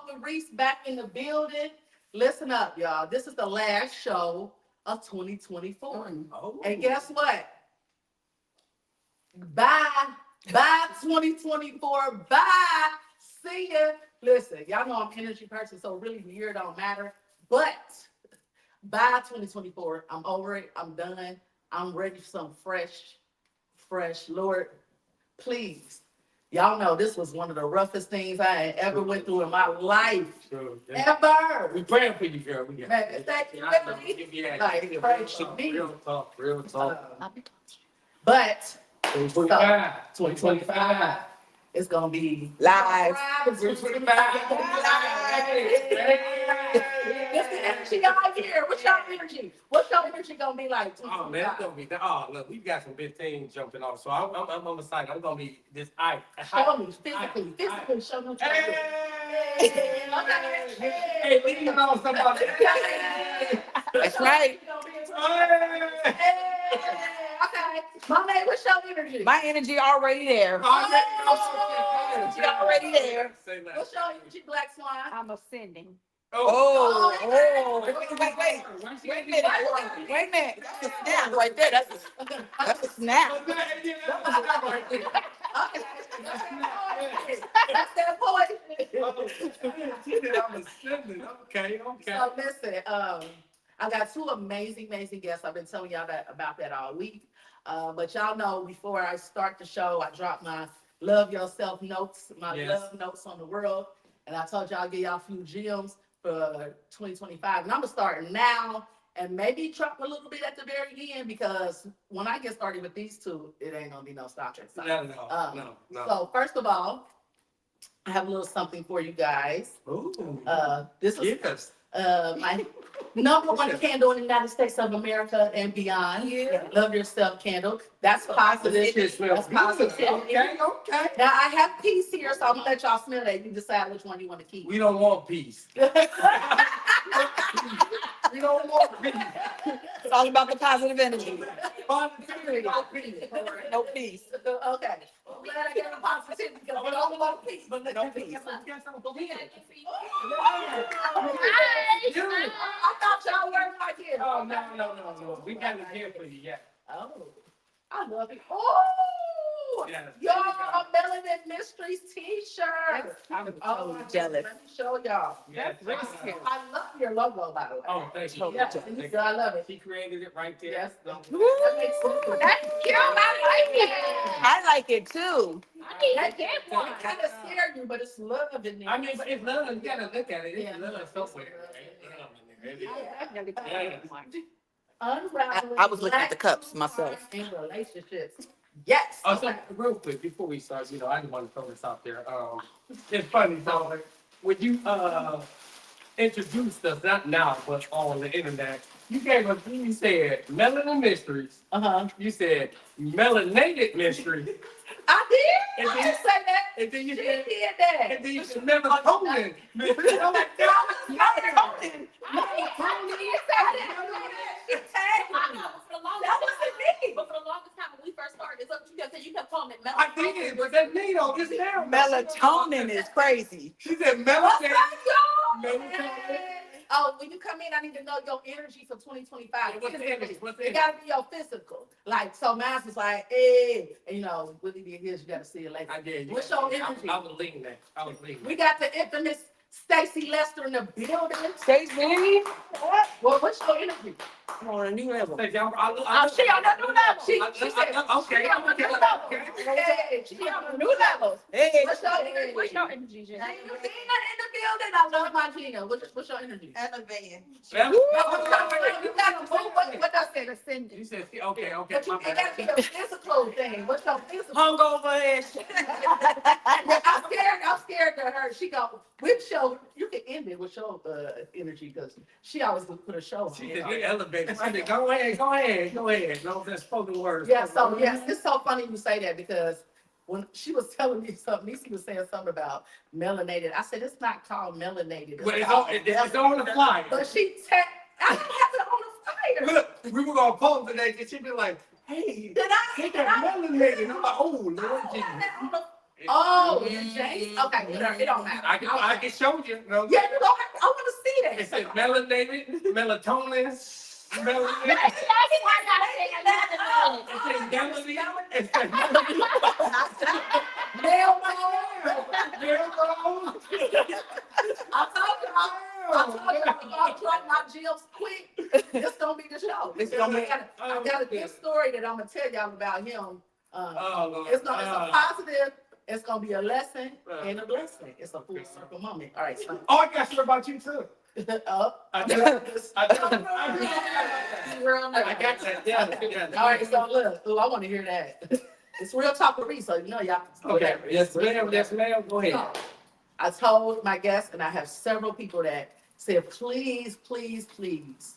with Reese back in the building. Listen up, y'all. This is the last show of 2024. Oh. And guess what? Bye. Bye 2024. Bye. See ya. Listen, y'all know I'm an energy person, so really the year don't matter. But by 2024, I'm over it. I'm done. I'm ready for some fresh. Lord, please. Y'all know this was one of the roughest things I ever went through in my life. Sure, yeah. Ever. We praying for you, girl. We got man, thank you. Like, pray for me. Real talk. But 2025 is going to be live. It's the energy y'all here. What's y'all energy? What's your energy gonna be like? Oh man, it's gonna be. Oh look, we got some big things jumping off. So I'm excited. I'm gonna be this ice. Show me physically. Show me. Hey, leave on somebody. That's right. Okay. My name, what's your energy? My energy already there. Energy already there. What's your energy, Black Swan? I'm ascending. Oh. Wait a minute. That's a snap right there. That's a snap. That's that poetry. I'm ascending. Okay. So listen, I got two amazing guests. I've been telling y'all about that all week. But y'all know before I start the show, I dropped my love yourself notes, love notes on the world. And I told y'all I'll give y'all a few gems for 2025. And I'm gonna start now and maybe drop a little bit at the very end because when I get started with these two, it ain't gonna be no stopping. No. So first of all, I have a little something for you guys. Ooh. This is my number one candle in the United States of America and beyond. Yeah. Love yourself candle. That's positive. That's positive. Okay. Now I have peace here, so I'm gonna let y'all smell that. You decide which one you want to keep. We don't want peace. We don't want peace. It's all about the positive energy. Positivity. No peace. Okay. I'm glad I got a positivity because we don't want peace, but no peace. I thought y'all weren't like here. Oh, no. We got it here for you, yeah. Oh, I love it. Oh, yes. Y'all, a Melanin Mysteries t-shirt. I'm totally jealous. Let me show y'all. Yes. I love your logo, by the way. Oh, thank you. Yes, I love it. She created it right there. Yes. That's cute. I like it. I like it too. I get one. I kind of scare you, but it's love in there. I mean, it's love. You gotta look at it. It's love somewhere. I was looking at the cups myself. In relationships. Yes. Oh, so real quick before we start, I just want to throw this out there. It's funny, so when you introduced us, not now, but on the internet, you said Melanin Mysteries. You said Melanated Mysteries. I did. And then you say that. And then you did that. And then you said melatonin. I'm like, melatonin. That wasn't me. But for the longest time when we first started, it's up to you kept calling it melatonin. I did, but that needle is there. Melatonin is crazy. She said melatonin. Melatonin. Oh, when you come in, I need to know your energy for 2025. What's the energy? It got to be your physical. Like, so mine was like, hey. And, Willie did his, you got to see it later. I did. What's your energy? I was leading that. We got the infamous Stacy Lester in the building. Stacy? Well, what's your energy? I'm on a new level. She on a new level. She said, okay. She on a new level. Hey, she on a new level. Hey. What's your energy, Gina? Gina in the building. I love my Gina. What's your energy? Elevating. You got to move. What I said, ascending. You said, okay. But it got to be a physical thing. What's your physical? Hungover and shit. I'm scared to her. She go, which show? You can end it with your energy because she always would put a show on. She did elevated. I said, go ahead. No, that's spoken words. Yeah, so yes, it's so funny you say that because when she was telling me something, Niecy was saying something about melanated. I said, it's not called melanated. It's on the flyer. But I didn't have it on the flyer. Look, we were going to post today and she'd be like, hey, did I? Melanated. I'm like, oh, Lord Jesus. Oh, James? Okay, whatever. It don't matter. I can show you. No. Yeah, you don't have to. I want to see that. It says melatonin. Melanin. It says melanin. Hell no. I told you I'll drop my gems quick. This gonna be the show. I got a good story that I'm gonna tell y'all about him. It's a positive. It's gonna be a lesson and a blessing. It's a full circle moment. All right. So. Oh, I got sure about you too. I got that. Yeah. All right. So look. Oh, I want to hear that. It's real talk with Reese, so you know y'all. Okay. Yes, ma'am. Yes, ma'am. Go ahead. I told my guests, and I have several people that said, please, please, please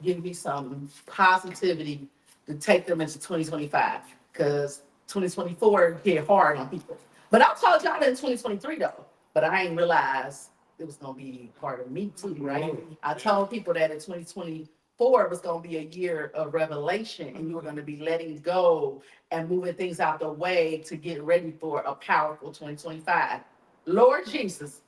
give me some positivity to take them into 2025, because 2024 hit hard on people. But I told y'all that in 2023 though, but I ain't realized it was gonna be part of me too, right? I told people that in 2024 was gonna be a year of revelation, and you were gonna be letting go and moving things out the way to get ready for a powerful 2025. Lord Jesus.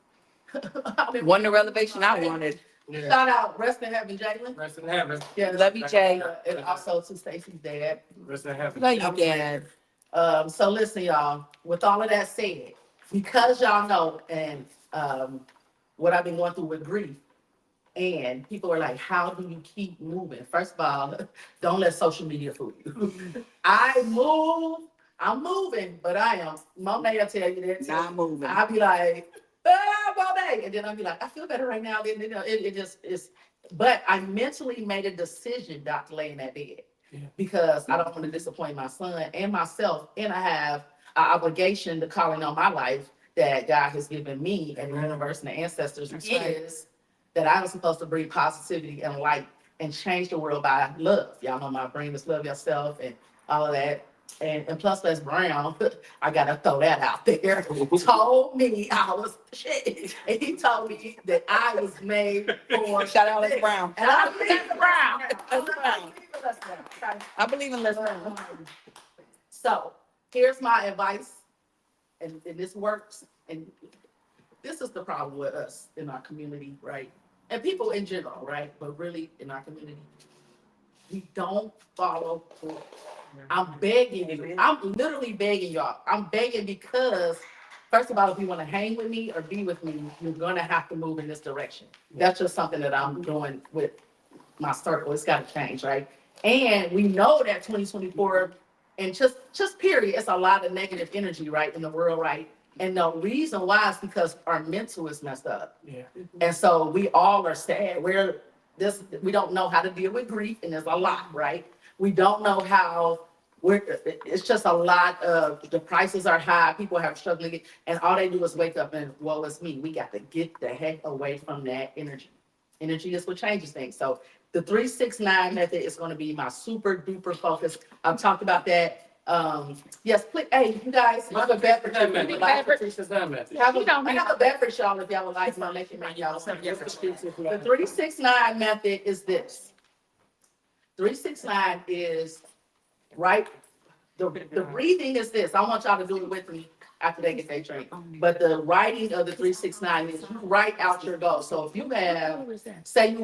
One the revelation I wanted. Yeah. Shout out, rest in heaven, Jalen. Rest in heaven. Yeah, love you, Jay. And also to Stacy's dad. Rest in heaven. Love you, Dad. So listen, y'all. With all of that said, because y'all know, and what I've been going through with grief, and people are like, "How do you keep moving?" First of all, don't let social media fool you. I'm moving, but I am. Monet will tell you that. Not moving. I'll be like, Monet, and then I'll be like, I feel better right now. Then it just is. But I mentally made a decision not to lay in that bed because I don't want to disappoint my son and myself, and I have an obligation to calling on my life that God has given me and the universe and the ancestors is that I'm supposed to bring positivity and light and change the world by love. Y'all know my brain is love yourself and all of that. And plus Les Brown, I gotta throw that out there, told me I was shit. And he told me that I was made for shout out Les Brown. And I believe in Brown. I believe in Les Brown. So here's my advice, and this works. And this is the problem with us in our community, right? And people in general, right? But really in our community, we don't follow through. I'm begging you. I'm literally begging y'all. I'm begging because, first of all, if you want to hang with me or be with me, you're going to have to move in this direction. That's just something that I'm doing with my circle. It's got to change, right? And we know that 2024, and just period, it's a lot of negative energy, right, in the world, right? And the reason why is because our mental is messed up. Yeah. And so we all are sad. We don't know how to deal with grief, and there's a lot, right? We don't know how it's just a lot of, the prices are high, people have struggling, and all they do is wake up and, well, it's me. We got to get the heck away from that energy. Energy is what changes things. So the 3-6-9 method is going to be my super duper focus. I've talked about that. Yes, please. Hey, you guys, I have a bet for you. I have a bet for y'all if y'all would like to make y'all some. The 3-6-9 method is this. 3-6-9 is right. The breathing is this. I want y'all to do it with me after they get their drink. But the writing of the 3-6-9 is you write out your goals. So if you have, say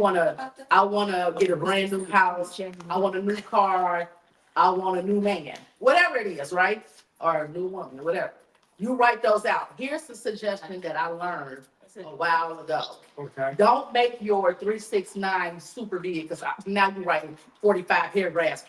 I wanna get a brand new house, I want a new car, I want a new man, whatever it is, right? Or a new woman, whatever. You write those out. Here's the suggestion that I learned a while ago. Okay. Don't make your 3-6-9 super big, because now you're writing 45 paragraphs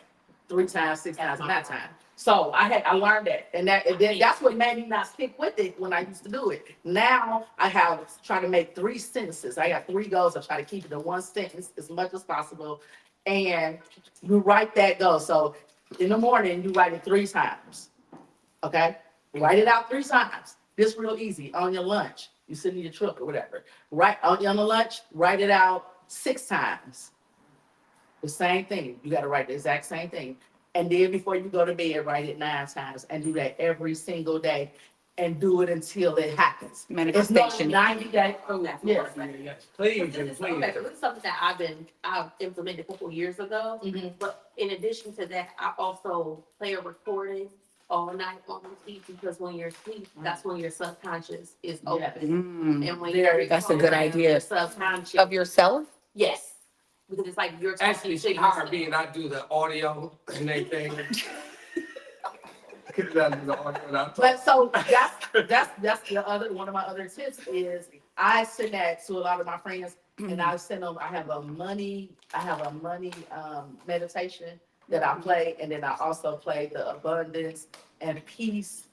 3 times, 6 times in that time. So I learned that, and that's what made me not stick with it when I used to do it. Now I have tried to make 3 sentences. I got 3 goals. I try to keep it in 1 sentence as much as possible, and you write that goal. So in the morning you write it 3 times. Okay, write it out 3 times. This real easy. On your lunch, you sit in your truck or whatever. Right on the lunch, write it out 6 times. The same thing. You got to write the exact same thing. And then before you go to bed, write it 9 times, and do that every single day, and do it until it happens. Manifestation. 90 days. Yes. Please. This is something that I've implemented a couple years ago. Mm-hmm. But in addition to that, I also play a recording all night on repeat because when you're asleep, that's when your subconscious is open. And when That's a good idea. your subconscious Of yourself? yes. Because it's like you're talking Actually, to she hired yourself. me and I do the audio and everything. But so that's the other one of my other tips is I send that to a lot of my friends and I send them. I have a money meditation that I play, and then I also play the abundance and peace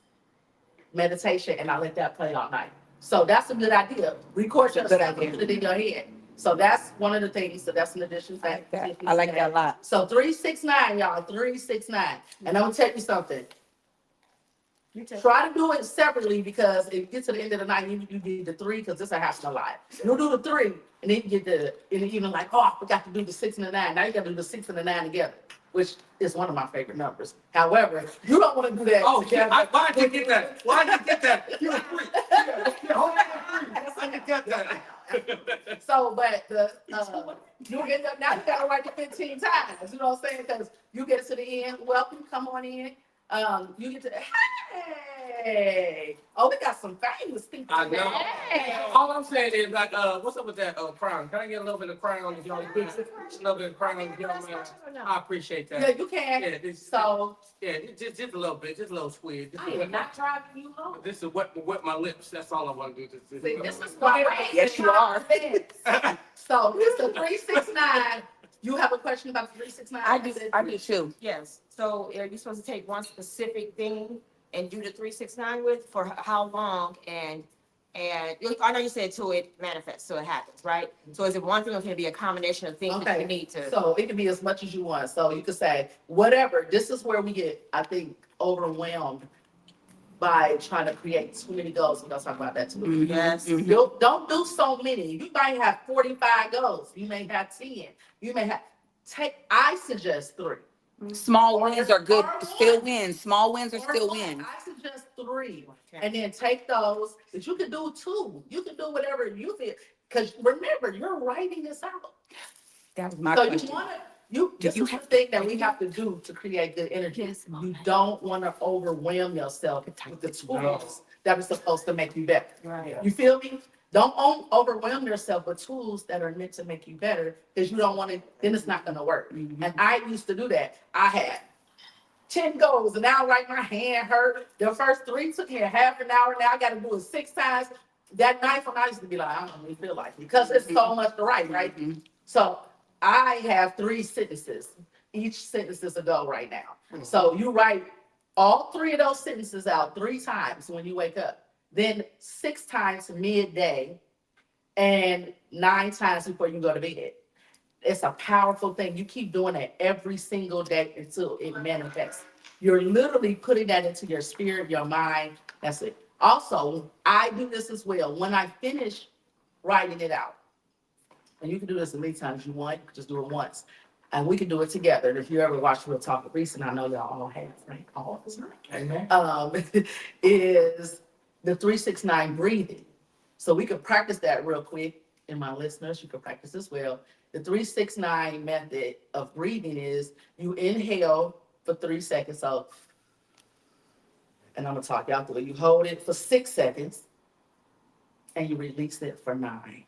meditation, and I let that play all night. So that's a good idea. Record your stuff and put it in your head. So that's one of the things. So that's an addition. I like that a lot. So 369, y'all, 369. And I'm gonna tell you something. Try to do it separately because if you get to the end of the night, you do the 3 because this happens a lot. You do the 3 and then you get and even like, oh, I forgot to do the 6 and the 9. Now you got to do the 6 and the 9 together, which is one of my favorite numbers. However, you don't want to do that. Oh, yeah, why'd you get that? Why'd you get that? You're a freak. Hold on, get that. So, but you end up now you got to write it 15 times. You know what I'm saying? Because you get to the end. Welcome, come on in. You get to hey. Oh, we got some famous people. I know. Hey. All I'm saying is like, what's up with that crown? Can I get a little bit of crown if y'all a little bit of crown if y'all man? I appreciate that. Yeah, you can. Yeah, just a little bit, just a little squeeze. I am not driving you home. This is wet my lips. That's all I want to do. See, this is why. Yes, you are. So it's a 369. You have a question about the 369? I do too. Yes, so are you supposed to take one specific thing and do the 369 with for how long and I know you said till it manifests, so it happens, right? So is it one thing or can it be a combination of things that you need to? So it can be as much as you want. So you could say, whatever, this is where we get, I think, overwhelmed by trying to create too many goals. We're gonna talk about that too. Yes. Don't do so many. You might have 45 goals. You may have 10. You may have I suggest 3. Small wins are good. Still wins. Small wins are still wins. I suggest 3. And then take those, but you can do 2. You can do whatever you feel. Because remember, you're writing this out. That was my So question. this is the thing that we have to do to create good energy. Yes, Mom. You don't want to overwhelm yourself with the tools that are supposed to make you better. Right. You feel me? Don't overwhelm yourself with tools that are meant to make you better because you don't want to, then it's not going to work. Mhm. And I used to do that. I had 10 goals and now like my hand hurt. The first 3 took me a half an hour. Now I got to do it 6 times. That night when I used to be like, I don't even feel like it because it's so much to write, right? Mhm. So I have 3 sentences. Each sentence is a goal right now. So you write all 3 of those sentences out 3 times when you wake up. Then 6 times midday and 9 times before you go to bed. It's a powerful thing. You keep doing that every single day until it manifests. You're literally putting that into your spirit, your mind. That's it. Also, I do this as well. When I finish writing it out, and you can do this as many times as you want, you can just do it once. And we can do it together. And if you ever watch Real Talk with Reese, and I know y'all all have, right? All the time. Amen. Is the 369 breathing. So we could practice that real quick. And my listeners, you can practice as well. The 369 method of breathing is you inhale for 3 seconds. So, and I'm gonna talk y'all through it. You hold it for 6 seconds and you release it for 9.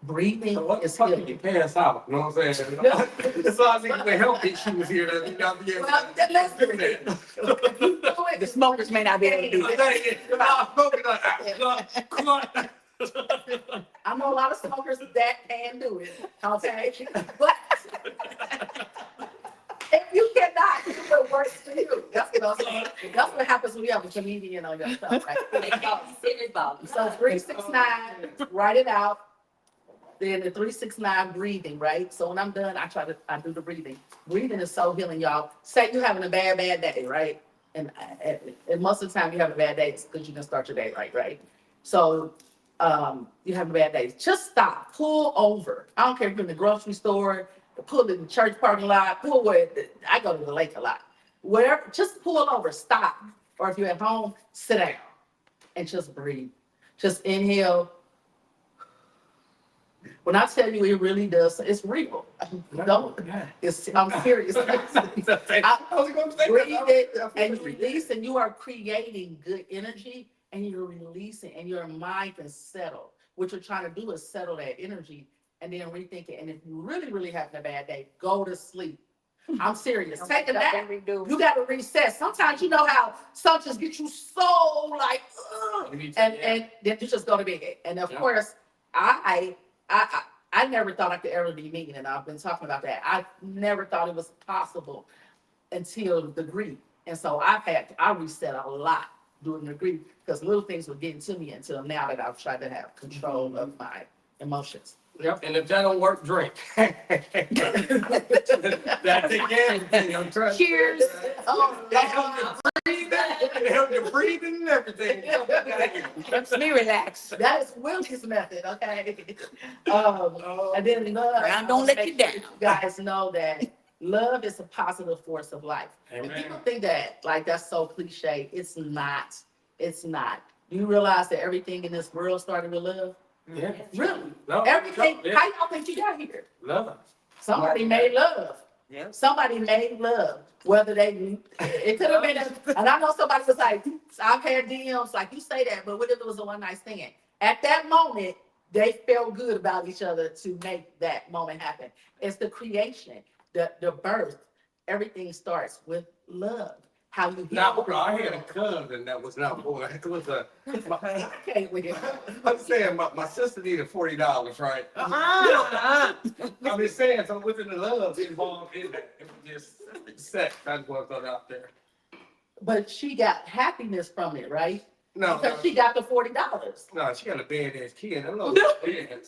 Breathing So what the is fuck did healing. you pass out? You know what I'm saying? So I think the health issues here that you got to be able Well, let's do it. The smokers may not be able to do that. I know a lot of smokers that can do it, okay? But if you cannot, it will work for you. That's what I'm saying. That's what happens when you have a comedian on your show, right? So 369, write it out. Then the 369 breathing, right? So when I'm done, I do the breathing. Breathing is so healing, y'all. Say you're having a bad day, right? And most of the time you have a bad day because you didn't start your day right? So you have a bad day. Just stop, pull over. I don't care if you're in the grocery store, pull in the church parking lot, pull where, I go to the lake a lot. Wherever, just pull over, stop. Or if you're at home, sit down and just breathe. Just inhale. When I tell you it really does, it's real. Don't, I'm serious. Breathe it and you release, and you are creating good energy, and you're releasing, and your mind can settle. What you're trying to do is settle that energy and then rethink it. And if you really, really having a bad day, go to sleep. I'm serious. Take a nap. You got to reset. Sometimes you know how some just get you so like, and then you just go to bed. And of course, I I never thought I could ever be mean, and I've been talking about that. I never thought it was possible until the grief. And so I reset a lot during the grief because little things were getting to me until now that I've tried to have control of my emotions. Yep, and if that don't work, drink. That's again, I'm trying. Cheers. Oh, It helps you breathe, it helps you breathing and everything. Helps me relax. that is Willie's method, okay? And then love. Ground don't let you down. You guys know that love is a positive force of life. Amen. And people think that like that's so cliche. It's not. It's not. Do you realize that everything in this world started with love? Yeah. Really? No, Everything. yeah. How y'all think you got here? Love. Somebody made love. Yeah. Somebody made love. Whether it could have been, and I know somebody was like, I've had DMs like you say that, but what if it was a one night stand? At that moment, they felt good about each other to make that moment happen. It's the creation, the birth. Everything starts with love. How you Now, I had a cousin that was not boy. It was Okay, with you. I'm saying my sister needed $40, right? Uh-uh. I'm just saying, so wasn't the love involved in that? It was just sex. That's what I thought out there. But she got happiness from it, right? No, Because she got the $40. no, she got a badass kid. That little bad.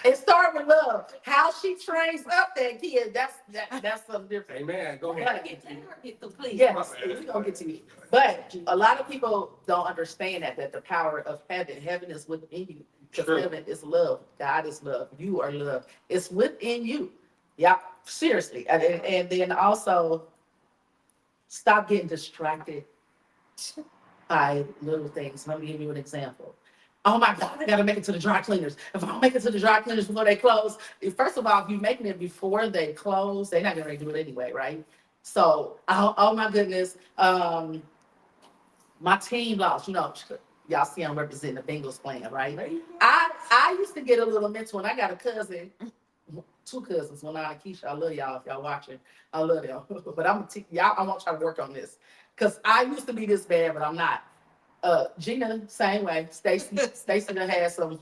It started with love. How she trains up that kid, that's something different. Amen. Go But- ahead. Yes, we're gonna get to you. But a lot of people don't understand that the power of heaven is within you. Because True. heaven is love. God is love. You are love. It's within you. Yeah, seriously. And then also stop getting distracted by little things. Let me give you an example. Oh my God, I gotta make it to the dry cleaners. If I don't make it to the dry cleaners before they close, first of all, if you're making it before they close, they're not gonna do it anyway, right? So, oh my goodness, my team lost, y'all see I'm representing the Bengals playing, right? I used to get a little mental, and I got a cousin, two cousins, Lana and Keisha. I love y'all if y'all watching. I love y'all. But y'all, I want y'all to work on this. Because I used to be this bad, but I'm not. Gina, same way. Stacy done had some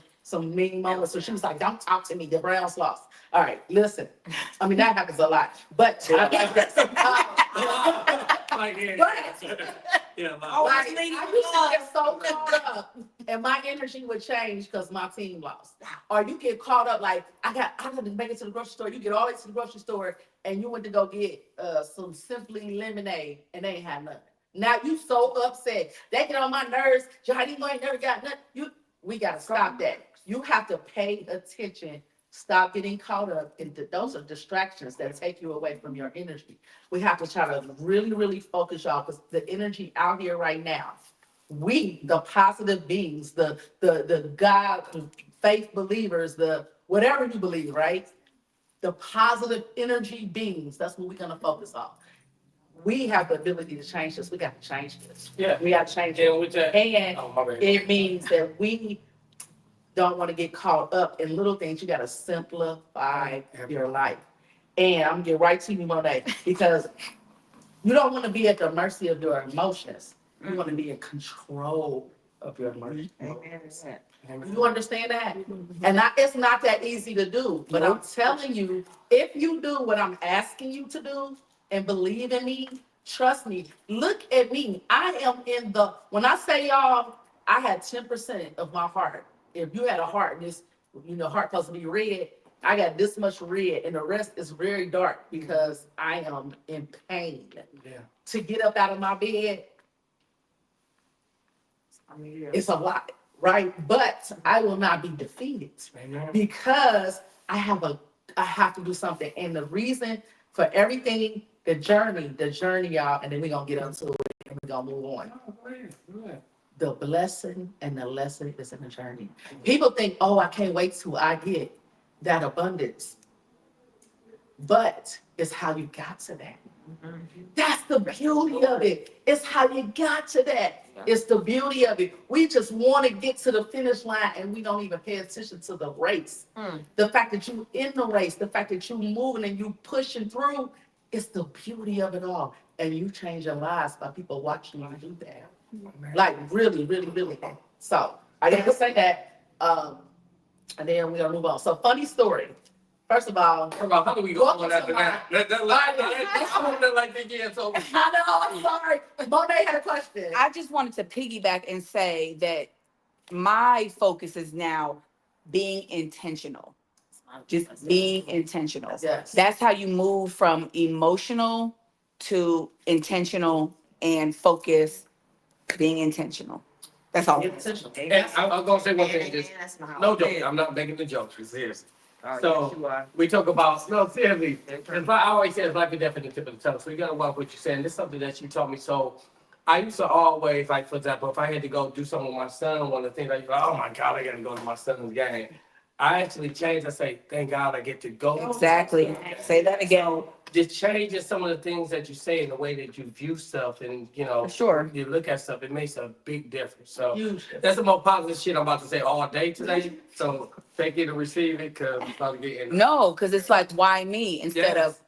mean moments. So she was like, don't talk to me. The Browns lost. All right, listen. I mean, that happens a lot. But I used to get so caught up, and my energy would change because my team lost. Or you get caught up like I got to make it to the grocery store. You get all the way to the grocery store, and you went to go get some Simply lemonade, and they ain't had nothing. Now you so upset. They get on my nerves. Johnny, you ain't never got nothing. We gotta stop that. You have to pay attention. Stop getting caught up in those are distractions that take you away from your energy. We have to try to really, really focus, y'all, because the energy out here right now, we, the positive beings, the God, faith believers, the whatever you believe, right? The positive energy beings, that's what we're gonna focus on. We have the ability to change this. We got to change this. Yeah. We got to change it. And Oh, my bad. it means that we don't want to get caught up in little things. You got to simplify your life. And I'm going to get right to you, Monet, because you don't want to be at the mercy of your emotions. You want to be in control of your emotions. You understand that? And it's not that easy to do. But I'm telling you, if you do what I'm asking you to do, and believe in me, trust me, look at me. I am when I say y'all, I had 10% of my heart. If you had a heart, this, heart supposed to be red, I got this much red, and the rest is very dark because I am in pain. Yeah. To get up out of my bed, it's a lot, right? But I will not be defeated. Amen. Because I have to do something. And the reason for everything, the journey, y'all, and then we're gonna get into it and we're gonna move on. Oh, go ahead. The blessing and the lesson is in the journey. People think, oh, I can't wait till I get that abundance. But it's how you got to that. That's the beauty of it. It's how you got to that. It's the beauty of it. We just want to get to the finish line and we don't even pay attention to the race. The fact that you in the race, the fact that you moving and you pushing through, it's the beauty of it all. And you change your lives by people watching you do that. Like really, really, really. So I got to say that. And then we're gonna move on. So funny story. First of all, How do we go on after that? I want that like again. So I know, I'm sorry. Monet had a question. I just wanted to piggyback and say that my focus is now being intentional. Just being intentional. Yes. That's how you move from emotional to intentional and focus, being intentional. That's all. Intentional. and I'm gonna say one thing. Just That's not no how it joke. is. I'm not making the jokes. Seriously. Oh, So- yes, you are. We talk about no seriously. It's like I always say, it's life and death at the tip of the tongue. So you gotta watch what you're saying. This is something that she taught me. So I used to always, like, for example, if I had to go do something with my son, one of the things I used to like, oh my God, I gotta go to my son's game. I actually changed. I say, thank God I get to go. Exactly. Say that again. So just changing some of the things that you say and the way that you view stuff and, For sure. you look at stuff, it makes a big difference. So Huge. that's the more positive shit I'm about to say all day today. So take it and receive it because I'm about to get in. No, because it's like, why me instead Yes. of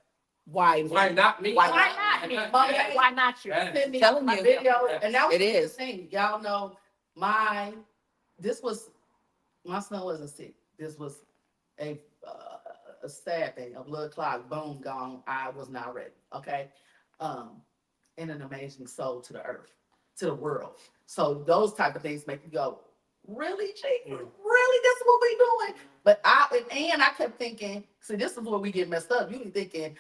why me? Why not me? Why Why not me? Why not you? Yes. Send me Telling my you. video, and that was It the is. thing. Y'all know my son wasn't sick. This was a sad thing, a blood clot, boom, gone. I was not ready. Okay, and an amazing soul to the earth, to the world. So those type of things make you go, really, Chief? Really, this is what we doing? But I kept thinking, see, this is where we get messed up. You be thinking,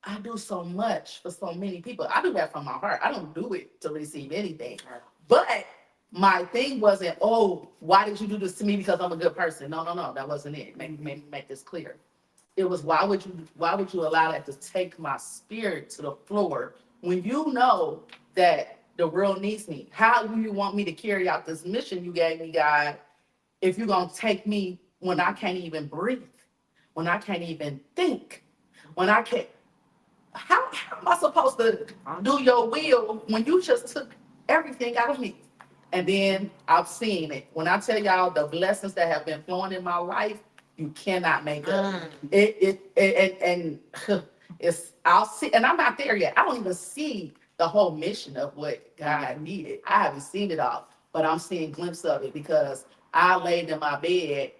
I do so much for so many people. I do that from my heart. I don't do it to receive anything. But my thing wasn't, oh, why did you do this to me because I'm a good person? No, that wasn't it. Make this clear. It was why would you allow that to take my spirit to the floor when you know that the world needs me? How do you want me to carry out this mission you gave me, God, if you're gonna take me when I can't even breathe, when I can't even think, when I can't? How am I supposed to do your will when you just took everything out of me? And then I've seen it. When I tell y'all the blessings that have been flowing in my life, you cannot make up. It's I'll see, and I'm not there yet. I don't even see the whole mission of what God needed. I haven't seen it all, but I'm seeing glimpses of it because I laid in my bed,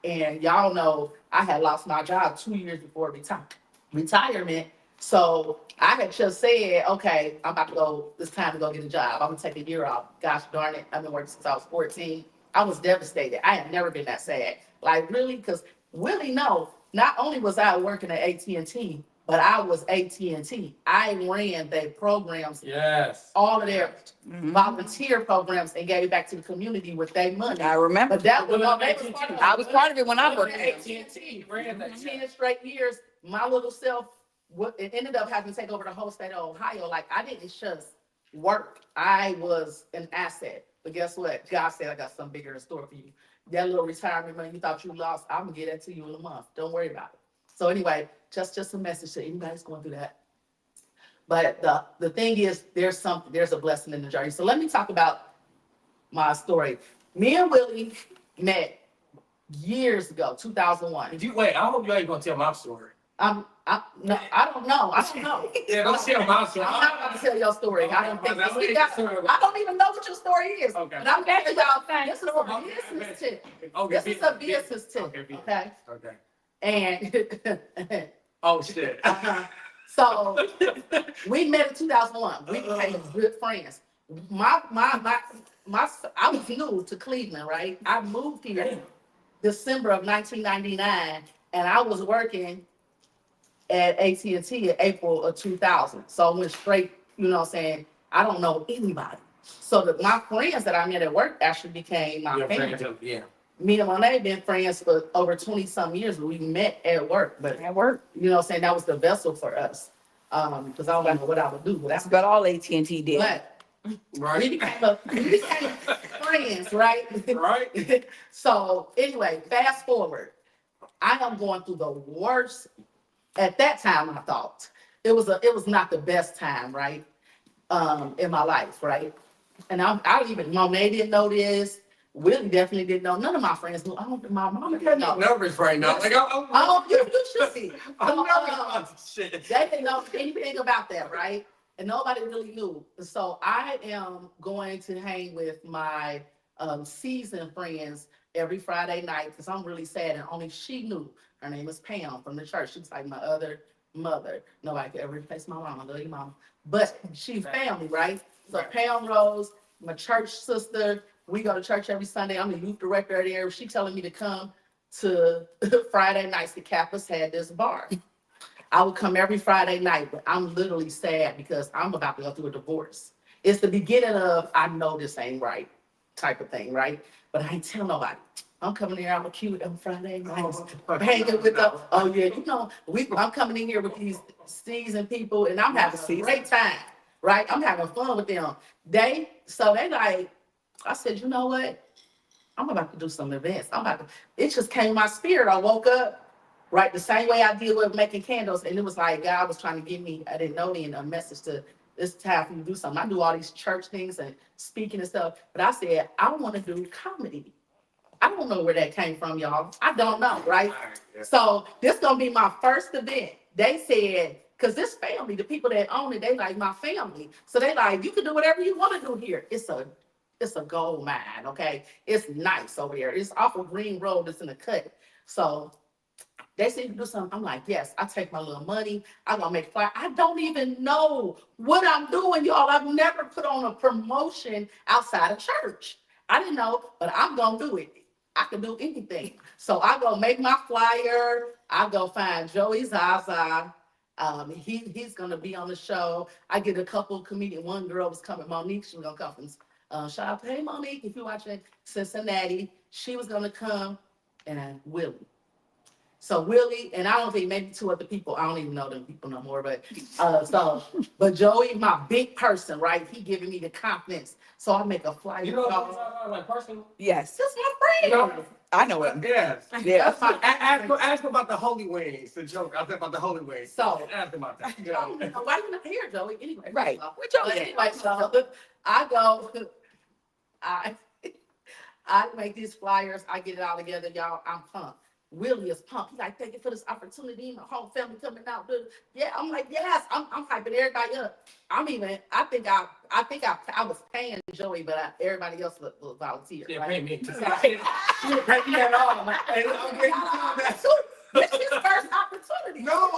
and y'all know I had lost my job 2 years before retirement. So I had just said, okay, I'm about to go, it's time to go get a job. I'm gonna take a year off. Gosh darn it, I've been working since I was 14. I was devastated. I have never been that sad. Like really, because Willie, no, not only was I working at AT&T, but I was AT&T. I ran their programs, Yes. all of their volunteer programs, and gave back to the community with their money. I remember. But that was I was part of it when I worked there. AT&T. 10 straight years, my little self, it ended up having to take over the whole state of Ohio. Like I didn't just work. I was an asset. But guess what? God said, I got something bigger in store for you. That little retirement money you thought you lost, I'm gonna get that to you in a month. Don't worry about it. So anyway, just a message to anybody who's going through that. But the thing is, there's a blessing in the journey. So let me talk about my story. Me and Willie met years ago, 2001. Wait, I hope you ain't gonna tell my story. No, I don't know. Yeah, don't tell my story. I'm not about to tell your story. I don't think That's we what got. it's- I don't even know what your story is. Okay. But I'm gonna tell y'all. This is a business tip. Okay, This is a business tip. Okay. Okay. Okay. And Oh shit. so we met in 2001. We became good friends. I was new to Cleveland, right? I moved here December of 1999, and I was working at AT&T in April of 2000. So I went straight, you know what I'm saying? I don't know anybody. So my friends that I met at work actually became my Your family. friend, yeah. Me and Monet been friends for over 20 some years, but we met at work. But At work. you know what I'm saying? That was the vessel for us. Because I don't know what I would do without. That's about all AT&T did. But Right. We became friends, right? Right. So anyway, fast forward. I am going through the worst at that time. I thought it was not the best time, right? In my life, right? And I even Monet didn't know this. Willie definitely didn't know. None of my friends knew. I don't. My mama didn't know. Nervous right now. Like You should be. I'm So, nervous about this shit. they didn't know anything about that, right? And nobody really knew. So I am going to hang with my seasoned friends every Friday night because I'm really sad and only she knew. Her name is Pam from the church. She's like my other mother. Nobody could ever replace my mama. I love you, mama. But she's family, right? So Pam Rose, my church sister. We go to church every Sunday. I'm the youth director there. She telling me to come to Friday nights. The Kappas had this bar. I would come every Friday night, but I'm literally sad because I'm about to go through a divorce. It's the beginning of I know this ain't right type of thing, right? But I ain't tell nobody. I'm coming here, I'm cute on Friday nights, hanging with the, oh yeah, I'm coming in here with these seasoned people and I'm having a great time, right? I'm having fun with them. They like, I said, you know what? I'm about to do some events. It just came in my spirit. I woke up, right? The same way I deal with making candles. And it was like God was trying to give me, I didn't know then, a message to it's time for you to do something. I do all these church things and speaking and stuff. But I said, I want to do comedy. I don't know where that came from, y'all. I don't know, right? So this gonna be my first event. They said, because this family, the people that own it, they like my family. So they like, you can do whatever you want to do here. It's a gold mine, okay? It's nice over there. It's off of Green Road. It's in the cut. So they said to do something. I'm like, yes, I take my little money. I'm gonna make fire. I don't even know what I'm doing, y'all. I've never put on a promotion outside of church. I didn't know, but I'm gonna do it. I can do anything. So I go make my flyer. I go find Joey Zaza. He's gonna be on the show. I get a couple of comedians. One girl was coming, Monique. She was gonna come from shout out to hey Monique, if you're watching Cincinnati. She was gonna come, and Willie. So Willie, and I don't think maybe two other people, I don't even know them people no more, but Joey, my big person, right? He giving me the confidence. So I make a flyer. You know, like person? Yes. That's my friend. You know, I know him. yes. Yeah. That's my Ask him about the holy wings. The joke. I said about the holy wings. So ask him about that. why you not here, Joey? Anyway. Right. Where Joey? Anyway, so I go, I make these flyers, I get it all together, y'all. I'm pumped. Willie is pumped. He's like, thank you for this opportunity. My whole family coming out. Yeah, I'm like, yes, I'm hyping everybody up. I think I was paying Joey, but everybody else was volunteer. Yeah, right? pay me. You didn't pay me at all. This is his first opportunity. No,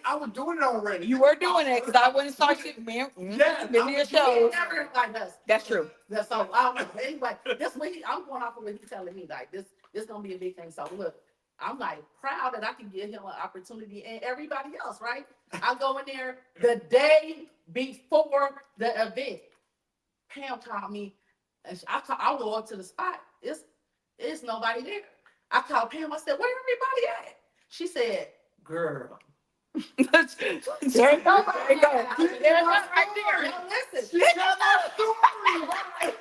I was doing it already. You were doing it because I wouldn't start shit, man. Yeah, Been to your He shows. never like us. That's true. So anyway, this week I'm going off of what he's telling me. Like this gonna be a big thing. So look, I'm like proud that I can give him an opportunity and everybody else, right? I go in there the day before the event. Pam called me, and I go up to the spot. It's nobody there. I called Pam. I said, "Where everybody at?" She said, "Girl." There you go. There you go. There you go. Right there. No, listen. She got that story.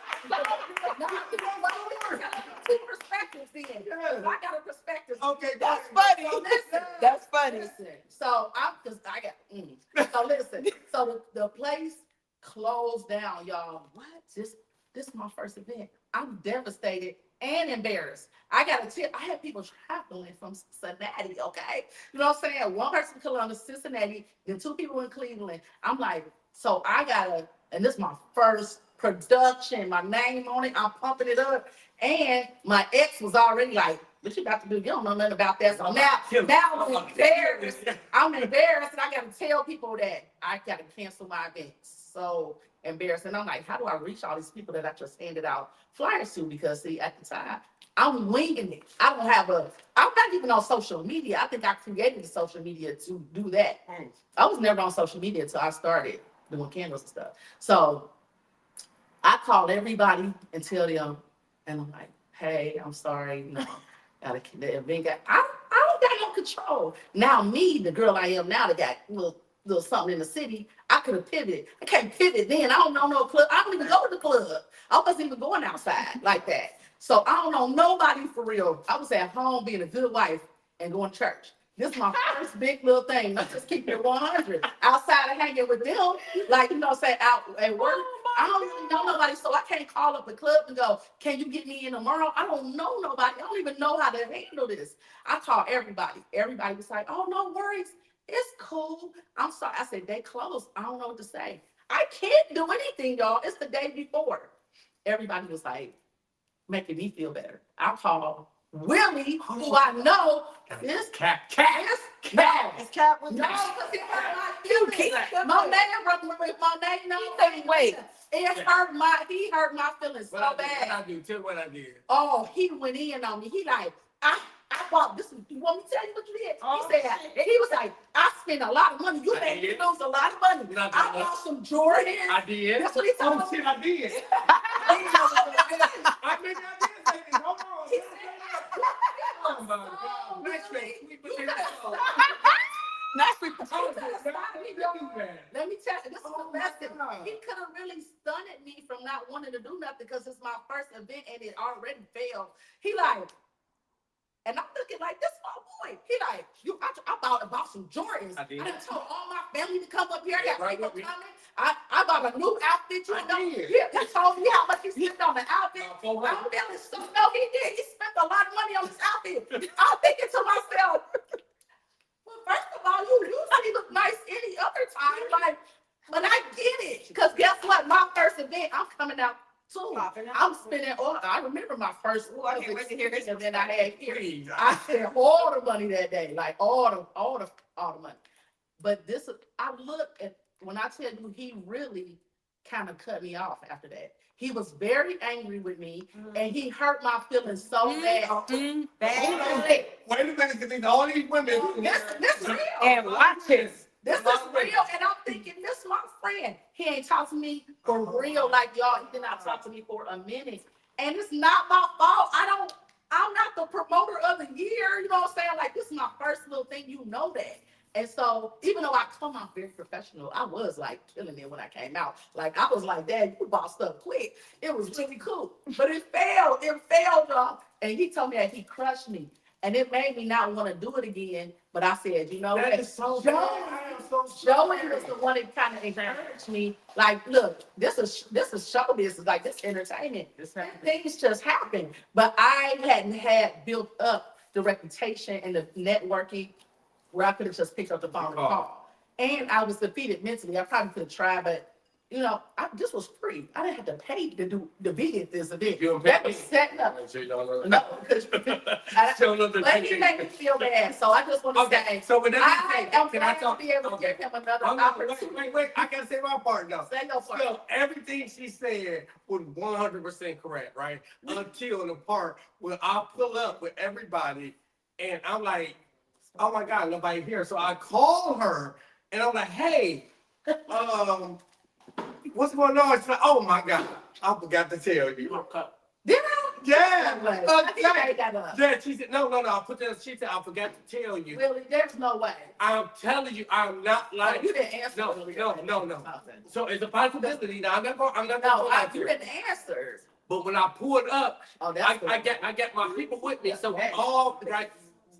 Two perspectives then. I got a perspective. Okay, That's funny. So listen. That's funny. Listen. So So listen. So the place closed down, y'all. What? This is my first event. I'm devastated and embarrassed. I gotta tell. I had people traveling from Cincinnati. Okay, you know what I'm saying? One person in Columbus, Cincinnati, then two people in Cleveland. I'm like, so I gotta. And this is my first production. My name on it. I'm pumping it up. And my ex was already like, what you got to do? You don't know nothing about that. So now I'm embarrassed. I'm embarrassed and I got to tell people that I got to cancel my event. So embarrassed. And I'm like, how do I reach all these people that I just handed out flyers to? Because see, at the time, I'm winging it. I'm not even on social media. I think I created the social media to do that. I was never on social media until I started doing candles and stuff. So I called everybody and tell them, and I'm like, hey, I'm sorry, the event I don't got no control. Now me, the girl I am now, that got little little something in the city, I could have pivoted. I can't pivot then. I don't know no club. I don't even go to the club. I wasn't even going outside like that. So I don't know nobody for real. I was at home being a good wife and going to church. This is my first big little thing. Let's just keep it 100. Outside of hanging with them, like, you know, say out at work. I don't really know nobody, so I can't call up the club and go, can you get me in tomorrow? I don't know nobody. I don't even know how to handle this. I called everybody. Everybody was like, oh, no worries. It's cool. I'm sorry. I said, they closed. I don't know what to say. I can't do anything, y'all. It's the day before. Everybody was like, making me feel better. I called Willie, who I know is Cat. It's Cap with no, because he hurt my feelings. My name, no. Wait. He hurt my feelings so bad. What I do? Tell me what I did. Oh, he went in on me. He like, I bought this. You want me to tell you what you did? He said, and he was like, I spent a lot of money. You made me lose a lot of money. I bought some Jordans. I did. That's what he told me. Shit, I did. I think I did say this. Hold on. Oh my God. Not sweet Oh, potato. let me tell you, this is the lesson. He could have really stunned me from not wanting to do nothing because it's my first event and it already failed. He like, and I'm looking like, this my boy. He like, I bought some Jordans. I done told all my family to come up here. I got people coming. I bought a new outfit. You know, he told me how much he spent on the outfit. I'm feeling so, no, he did. He spent a lot of money on this outfit. I'm thinking to myself, well, first of all, you usually look nice any other time. Like, but I get it. Because guess what? My first event, I'm coming out too. I'm spending all, I remember my first event I had here. I spent all the money that day. Like all the money. But this, I look at, when I tell you, he really kind of cut me off after that. He was very angry with me, and he hurt my feelings so bad. Wait a minute, because all these women. This real. And watch this. This is real, and I'm thinking, this is my friend. He ain't talked to me for real like y'all. He did not talk to me for a minute. And it's not my fault. I'm not the promoter of the year. You know what I'm saying? Like, this is my first little thing. You know that. And so, even though I come out very professional, I was like killing it when I came out. Like, I was like, Dad, you bought stuff quick. It was really cool. But it failed. It failed, y'all. And he told me that he crushed me. And it made me not want to do it again. But I said, you know what? Joey was the one that kind of encouraged me. Like, look, this is show business. Like, this entertainment. Things just happen. But I hadn't had built up the reputation and the networking where I could have just picked up the phone and called. And I was defeated mentally. I probably could have tried, but you know, this was free. I didn't have to pay to be at this event. That was setting up. No, because but he made me feel bad. So I just want to say, so with I am can I glad talk? to be able to give him another opportunity. Wait. I gotta say my part now. Say your part. So everything she said was 100% correct, right? Until the part where I pull up with everybody and I'm like, oh my God, nobody here. So I call her and I'm like, hey, what's going on? She's like, oh my God, I forgot to tell you. Did I? Yeah. Yeah, she said, no. I put that, she said, I forgot to tell you. Really? There's no way. I'm telling you, I'm not like. You didn't answer. No. So it's a possibility. Now I'm not going you didn't answer. But when I pulled up, I get my people with me. So we all like,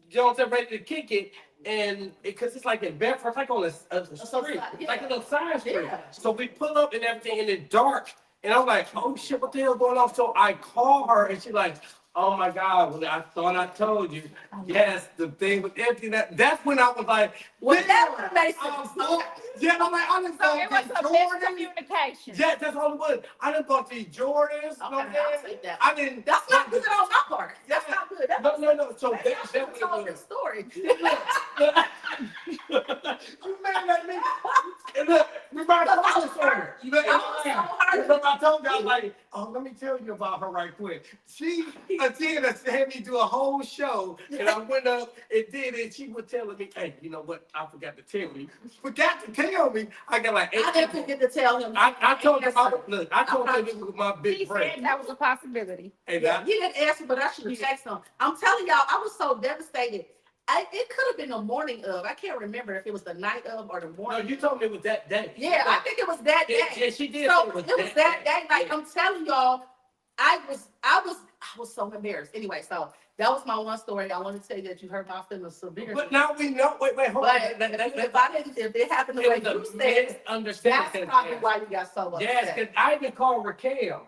you know what I'm saying, ready to kick it. And because it's like in Bedford, it's like on a street, like a little side street. Yeah. So we pull up and everything, and it's dark. And I'm like, oh shit, what the hell going on? So I call her, and she's like, oh my God, well, I thought I told you. Yes, the thing with empty. That's when I was like, well, that would make sense. Yeah, I'm like, I didn't So it was a miscommunication. Yeah, that's all it was. I didn't go to Jordans. Okay, I didn't. That's not good on my part. That's not good. No. So that's told the story. You mad at me? And look, remember I told you Remember I told you, I was like, oh, let me tell you about her right quick. She had me do a whole show, and I went up and did it. She was telling me, hey, you know what? I forgot to tell you. Forgot to tell me. I got like 8. I didn't forget to tell him. I told him, look, I told him it was my big friend. He said that was a possibility. Yeah, he didn't answer, but I should have texted him. I'm telling y'all, I was so devastated. It could have been the morning of. I can't remember if it was the night of or the No, morning. you told me it was that day. Yeah, I think it was that day. Yeah, she did. So say it was that day. Like I'm telling y'all, I was so embarrassed. Anyway, so that was my one story. I want to tell you that you hurt my feelings severely. But now we know. Wait, hold on. But if it happened the way you said, that's probably why you got so upset. Yes, because I even called Raquel,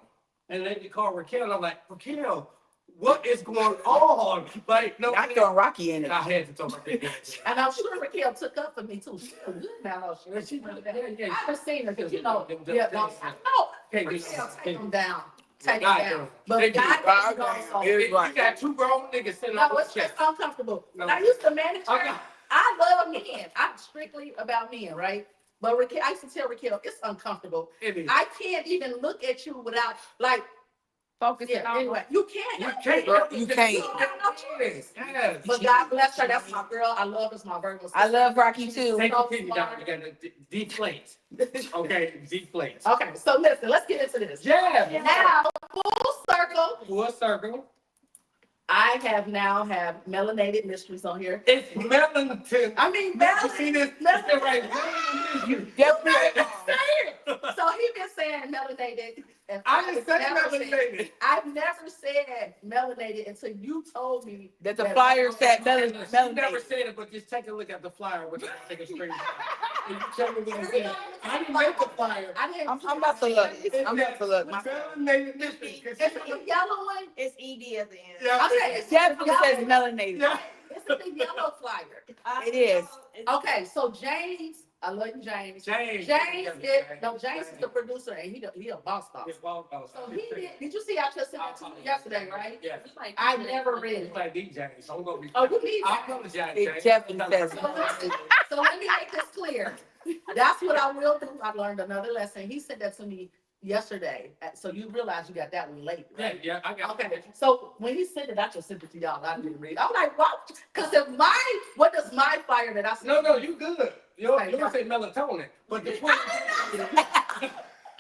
and then you called Raquel, and I'm like, Raquel, what is going on? Like, no, I throwing Rocky in it. I had to throw Raquel. And I'm sure Raquel took up for me too. She was good now. She really did. I haven't seen her because you know, yeah, no, Raquel, take them down. Take them down. But God you got two grown niggas sitting on no, the it's chest. uncomfortable. No. I used to manage her. I love men. I'm strictly about men, right? But Raquel, I used to tell Raquel, it's uncomfortable. It is. I can't even look at you without like Focusing on. anyway, you can't. You can't. Girl, you can't. You don't have no choice. Yes. But God bless her. That's my girl. I love her. It's my Virgo sister. I love Rocky too. Take the pity down. You got to deflate. Okay, deflate. Okay, so listen, let's get into this. Yeah. Now, full circle. Full circle. I have now have Melanated Mysteries on here. It's melanin. I mean, You see this? Melanin. Right. You definitely. So he been saying melanated, and I didn't say melanated. I've never said melanated until you told me That the flyer said She never melanated. said it, but just take a look at the flyer with take a screenshot. And you tell me what it said. I didn't make the flyer. I didn't. I'm about to look. I'm about to look. Melanated mystery. It's the yellow one. It's ED at the end. Yeah. Okay, It definitely says melanated. Yeah. it's the yellow flyer. It is. Okay, so James, I love you, James. James is the producer, and he a boss boss. So he did you see I just sent that to you yesterday, right? Yeah. I never read it. Like DJ. I'm gonna be. Oh, you need I that. apologize. It definitely says So let me make this clear. That's what I will do. I learned another lesson. He said that to me yesterday. So you realize you got that one late, right? Yeah, I got Okay. So when he sent it, I just sent it to y'all. I didn't read it. I'm like, what? Because what does my flyer that I sent? No, you good. You don't say melatonin, but the point.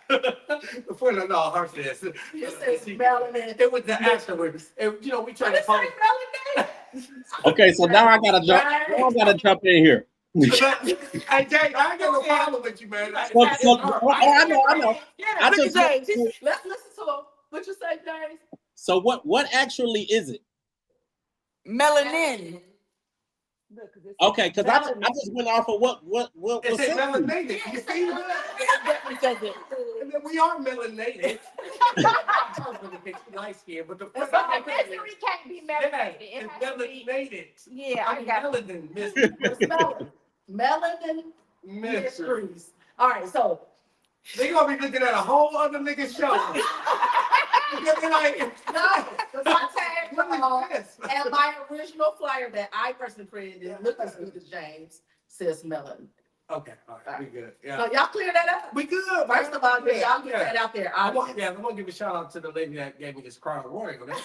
The point of all her says. It says melanin. It was the afterwards. And, we try to follow. Okay, so now I gotta jump in here. Hey, Jay, I ain't got no problem with you, man. I know. I just Let's listen to him. What you say, James? So what actually is it? melanin. Okay, because I just went off of what It's said. melanated. You see that? And then we are melanated. Light skin, but the Mystery can't be melanated. It it's has to be. melanated. Yeah, I I'm got melanin, mystery. Melanin Mystery. Mysteries. All right, so They gonna be looking at a whole other nigga show. They're like, no, because I tagged what y'all, is this? and my original flyer that I personally created didn't look as good as James says melanin. Okay, all right, we good. Yeah. So y'all clear that up? We good. First of all, yeah, y'all get that out there. I'm gonna give a shout out to the lady that gave me this Crown Royal. That's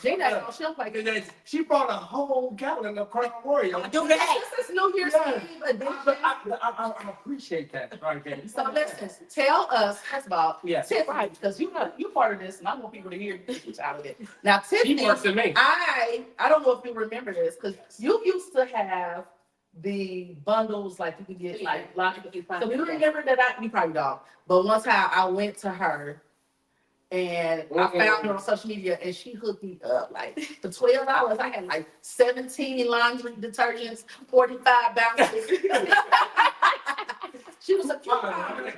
Gina, she'll like because she brought a whole gallon of Crown Royal. do that. This is New Year's Yeah. Eve edition. But I appreciate that. Right, okay. So listen, tell us first of all, Yes. Tiffany, because you part of this, and I want people to hear this out of it. Now, Tiffany, She works with me. I don't know if you remember this, because you used to have the bundles like you could get like lots of. So you remember that you probably don't. But one time I went to her and I found her on social media and she hooked me up like for $12. I had like 17 laundry detergents, 45 bounces. She was a coupon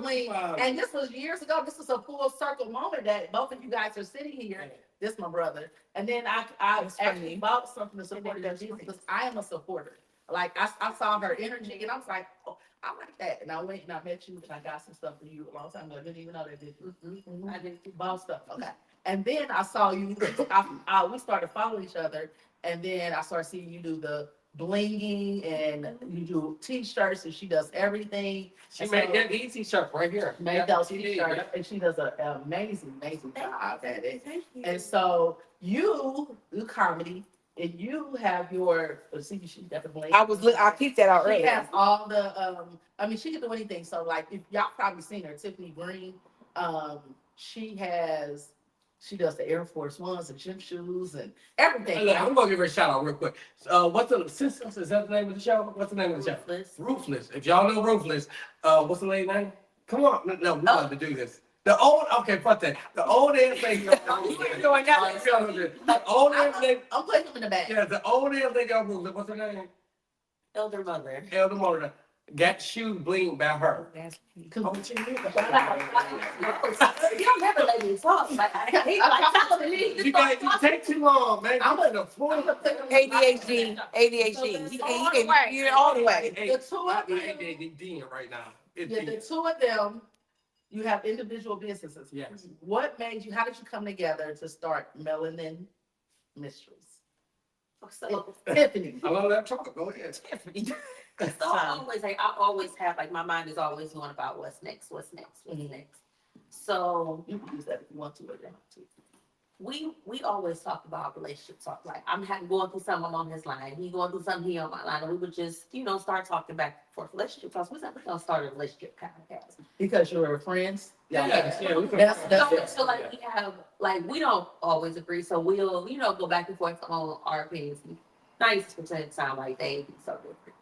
queen. And this was years ago. This was a full circle moment that both of you guys are sitting here. This is my brother. And then I actually bought something to support her because I am a supporter. Like I saw her energy and I was like, oh, I like that. And I went and I met you and I got some stuff for you a long time ago. I didn't even know that, did you? I did bought stuff. Okay. And then I saw you, we started following each other. And then I started seeing you do the blinging and you do t-shirts and she does everything. She made that easy shirt right here. Made those t-shirts and she does an amazing job at it. And so you do comedy and you have your see she definitely I peeped that out she earlier. has all the she can do anything. So like if y'all probably seen her, Tiffany Green, she has She does the Air Force Ones and gym shoes and everything. Look, I'm gonna give her a shout out real quick. What's the Sisters? Is that the name of the show? What's the name of the show? Ruthless. Ruthless. If y'all know Ruthless, what's the lady name? Come on, no, we got to do this. The old, okay, fuck that. The old ass lady. You ain't doing nothing. The old ass lady. I'm putting them in the back. Yeah, the old ass lady on Ruthless. What's her name? Elder mother. Elder Mother. Got shoes bling by her. You don't never let me talk. Like, he like telling me. You guys, you take too long, man. I'm in the floor. ADHD. He can hear it all the way. The two of them, ADHD right now. yeah, the two of them, you have individual businesses. Yes. What made you, how did you come together to start Melanin Mysteries? So, Tiffany. I love that talk. Go ahead. so I always have, like, my mind is always going about what's next. So You can use that if you want to or don't want to. we always talk about relationship talk. Like, I'm going through something, I'm on his line. He going through something, he on my line. And we would just, start talking back and forth. Relationship talks. We said we're gonna start a relationship podcast. Because you were friends? Yeah. So like we have, like, we don't always agree. So we'll, go back and forth on our opinions. 90% of the time, like, they be so different.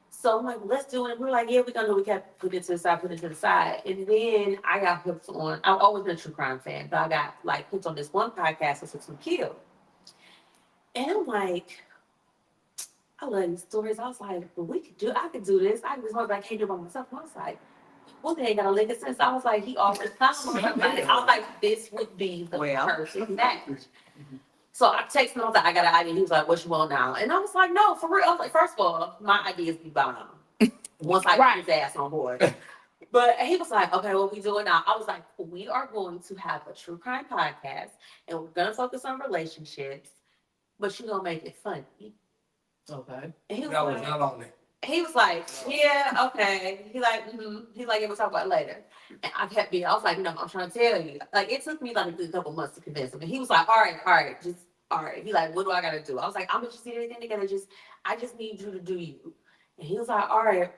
So I'm like, let's do it. We were like, yeah, we're gonna do it. We kept putting it to the side. And then I got hooked on, I've always been a true crime fan, but I got like hooked on this one podcast with some kill. And I'm like, I love these stories. I was like, well, I could do this. I just was like, I can't do it by myself. And I was like, well, they ain't got a leg since. I was like, he always comes on somebody. I was like, this would be the perfect match. So I texted him, I was like, I got an idea. He was like, what you want now? And I was like, no, for real. I was like, first of all, my ideas be bomb. Once I get his ass on board. But he was like, okay, what we doing now? I was like, we are going to have a true crime podcast and we're going to focus on relationships, but you're going to make it funny. Okay. And he was That was like, not on it. he was like, yeah, okay. He's like, He's like, yeah, we'll talk about it later. And I was like, no, I'm trying to tell you. Like, it took me like a good couple months to convince him. And he was like, all right, just, all right. He like, what do I got to do? I was like, I'm interested in anything together. I just need you to do you. And he was like, all right.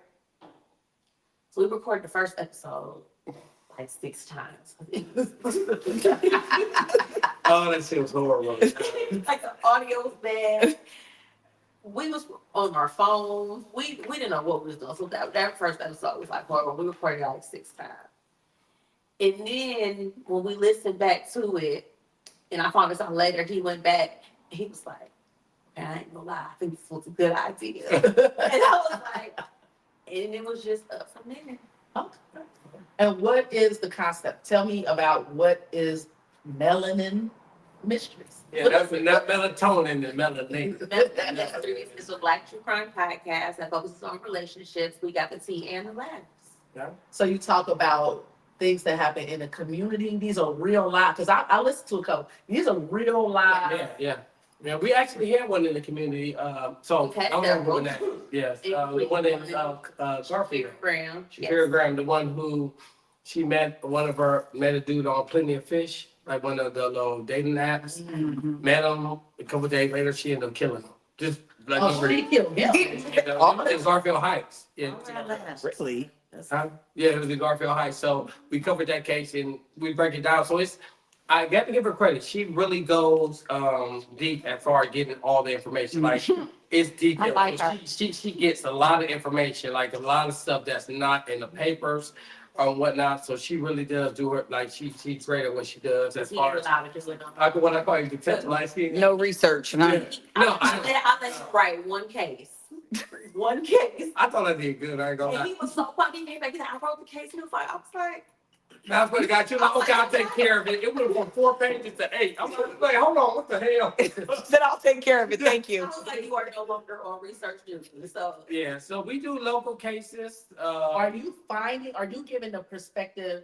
So we recorded the first episode like 6 times. Oh, that shit was horrible. Like, the audio was bad. We was on our phones. We didn't know what we was doing. So that first episode was like horrible. We recorded it like 6 times. And then when we listened back to it, and I found this out later, he went back and he was like, man, I ain't gonna lie, I think this was a good idea. And I was like, and it was just up from there. Okay. And what is the concept? Tell me about what is Melanin Mysteries. Yeah, that's not melatonin, it's melanin. Melanin Mysteries is a Black true crime podcast that focuses on relationships. We got the tea and the laughs. Yeah. So you talk about things that happen in the community. These are real live, because I listened to a couple. These are real live. Yeah, we actually had one in the community. So I don't remember when that. Yes, the one in Garfield. Graham. Shakira Graham, the one who she met a dude on Plenty of Fish, like one of the little dating apps. Mm-hmm. Met him a couple days later, she ended up killing him. Just like She killed him. in Garfield Heights. Yeah. Really? Yeah, it was in Garfield Heights. So we covered that case and we break it down. So I got to give her credit. She really goes deep as far as getting all the information. Like, it's detailed. I like her. She gets a lot of information, like a lot of stuff that's not in the papers or whatnot. So she really does do her, like, she's great at what she does as far as what I call you, detective, like, No research. No, I let him write one case. One case. I thought I did good. I ain't gonna And lie. he was so funny. He came back and said, I wrote the case. He was like, I was like, That's what got you. Like, okay, I'll take care of it. It went from 4 pages to 8. I'm like, hold on, what the hell? Then I'll take care of it. Thank I you. was like, you are no longer on research duty. So Yeah, so we do local cases. Are you giving the perspective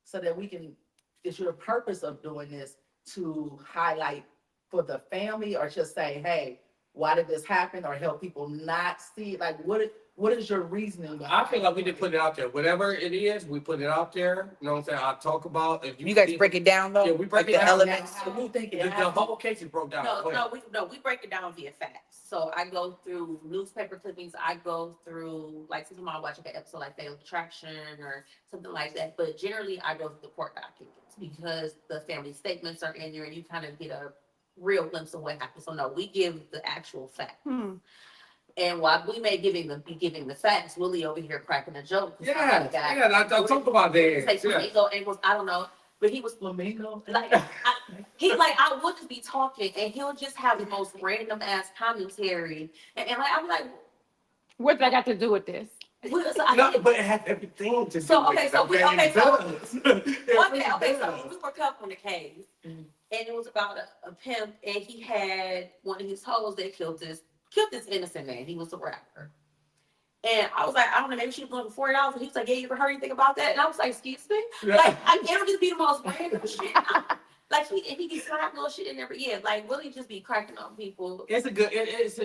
so that we can, is your purpose of doing this to highlight for the family or just say, hey, why did this happen, or help people not see? Like, what what is your reasoning? I feel like we did put it out there. Whatever it is, we put it out there. You know what I'm saying? I talk about. If You guys break it down though? Yeah, we break Like it the down. elements. How you think The whole case is broke down. We break it down via facts. So I go through newspaper clippings. I go through like sometimes I watch like an episode like Fatal Attraction or something like that. But generally, I go through the court documents because the family statements are in there, and you kind of get a real glimpse of what happened. So no, we give the actual facts. And while we may be giving the facts, Willie over here cracking a joke. Yeah, I talk about that. Like flamingo angles, I don't know. But he was flamingo. like, I would just be talking, and he'll just have the most random ass commentary, and like I'm like, What I got to do with this? But it has everything to do So with so it. one day, It we were up in the cave, and it was about a pimp, and he had one of his hoes that killed this innocent man. He was a rapper. And I was like, I don't know, maybe she was looking for $40. And he was like, yeah, you ever heard anything about that? And I was like, excuse me? Like, it'll just be the most random shit. Like, he be slapping little shit in there, but yeah, like, Willie just be cracking on people. It's a good, it's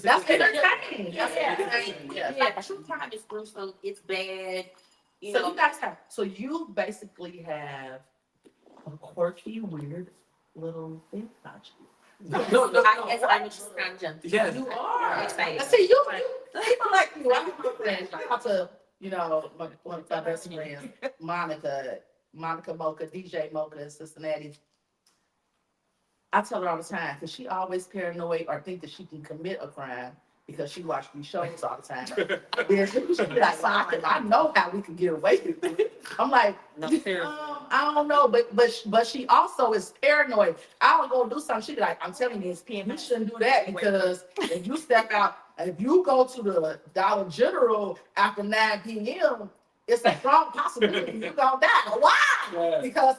That's good. entertaining. Yeah. Like, true crime is gruesome, it's bad. You know, You guys have, so you basically have a quirky, weird little thing about you. No. I'm just kind of junkie. Yes. You are. Excited. See, people like you. I'm my friend. Shout out to, one of my best friends, Monica Mocha, DJ Mocha in Cincinnati. I tell her all the time, because she always paranoid or think that she can commit a crime because she watched these shows all the time. Then she be like, well, I know how we can get away with it. I'm like, I don't know, but she also is paranoid. I'll go do something. She be like, I'm telling you, it's PM. You shouldn't do that because if you step out, if you go to the Dollar General after 9 p.m., it's a strong possibility you're gonna die. Why? Yeah. Because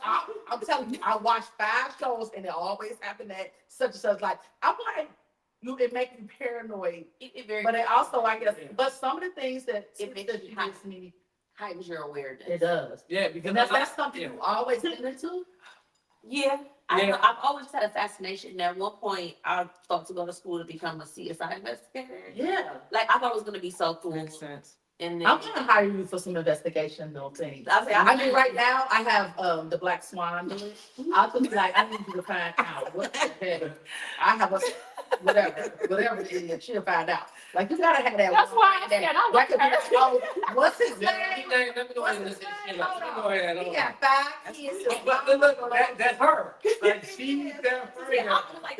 I'm telling you, I watched 5 shows and it always happened that such and such. Like, I'm like, it makes me paranoid. But it also, I guess, but some of the things that It makes you me, heightens your awareness. it does. Yeah, because And that's something you always been into. Yeah. Yeah. I've always had a fascination. At one point, I thought to go to school to become a CSI investigator. Yeah. Like, I thought it was going to be so cool. Makes sense. And then, I'm gonna hire you for some investigation little things. I mean, right now I have the Black Swan do it. I'll just be like, I need you to find out what the heck. I have a whatever it is, she'll find out. Like, you gotta have that. That's why I said I That could be, like oh, what's his name? Let me go ahead and listen. Let me go ahead. He got 5 kids. But look, that's her. Like, she's that friend.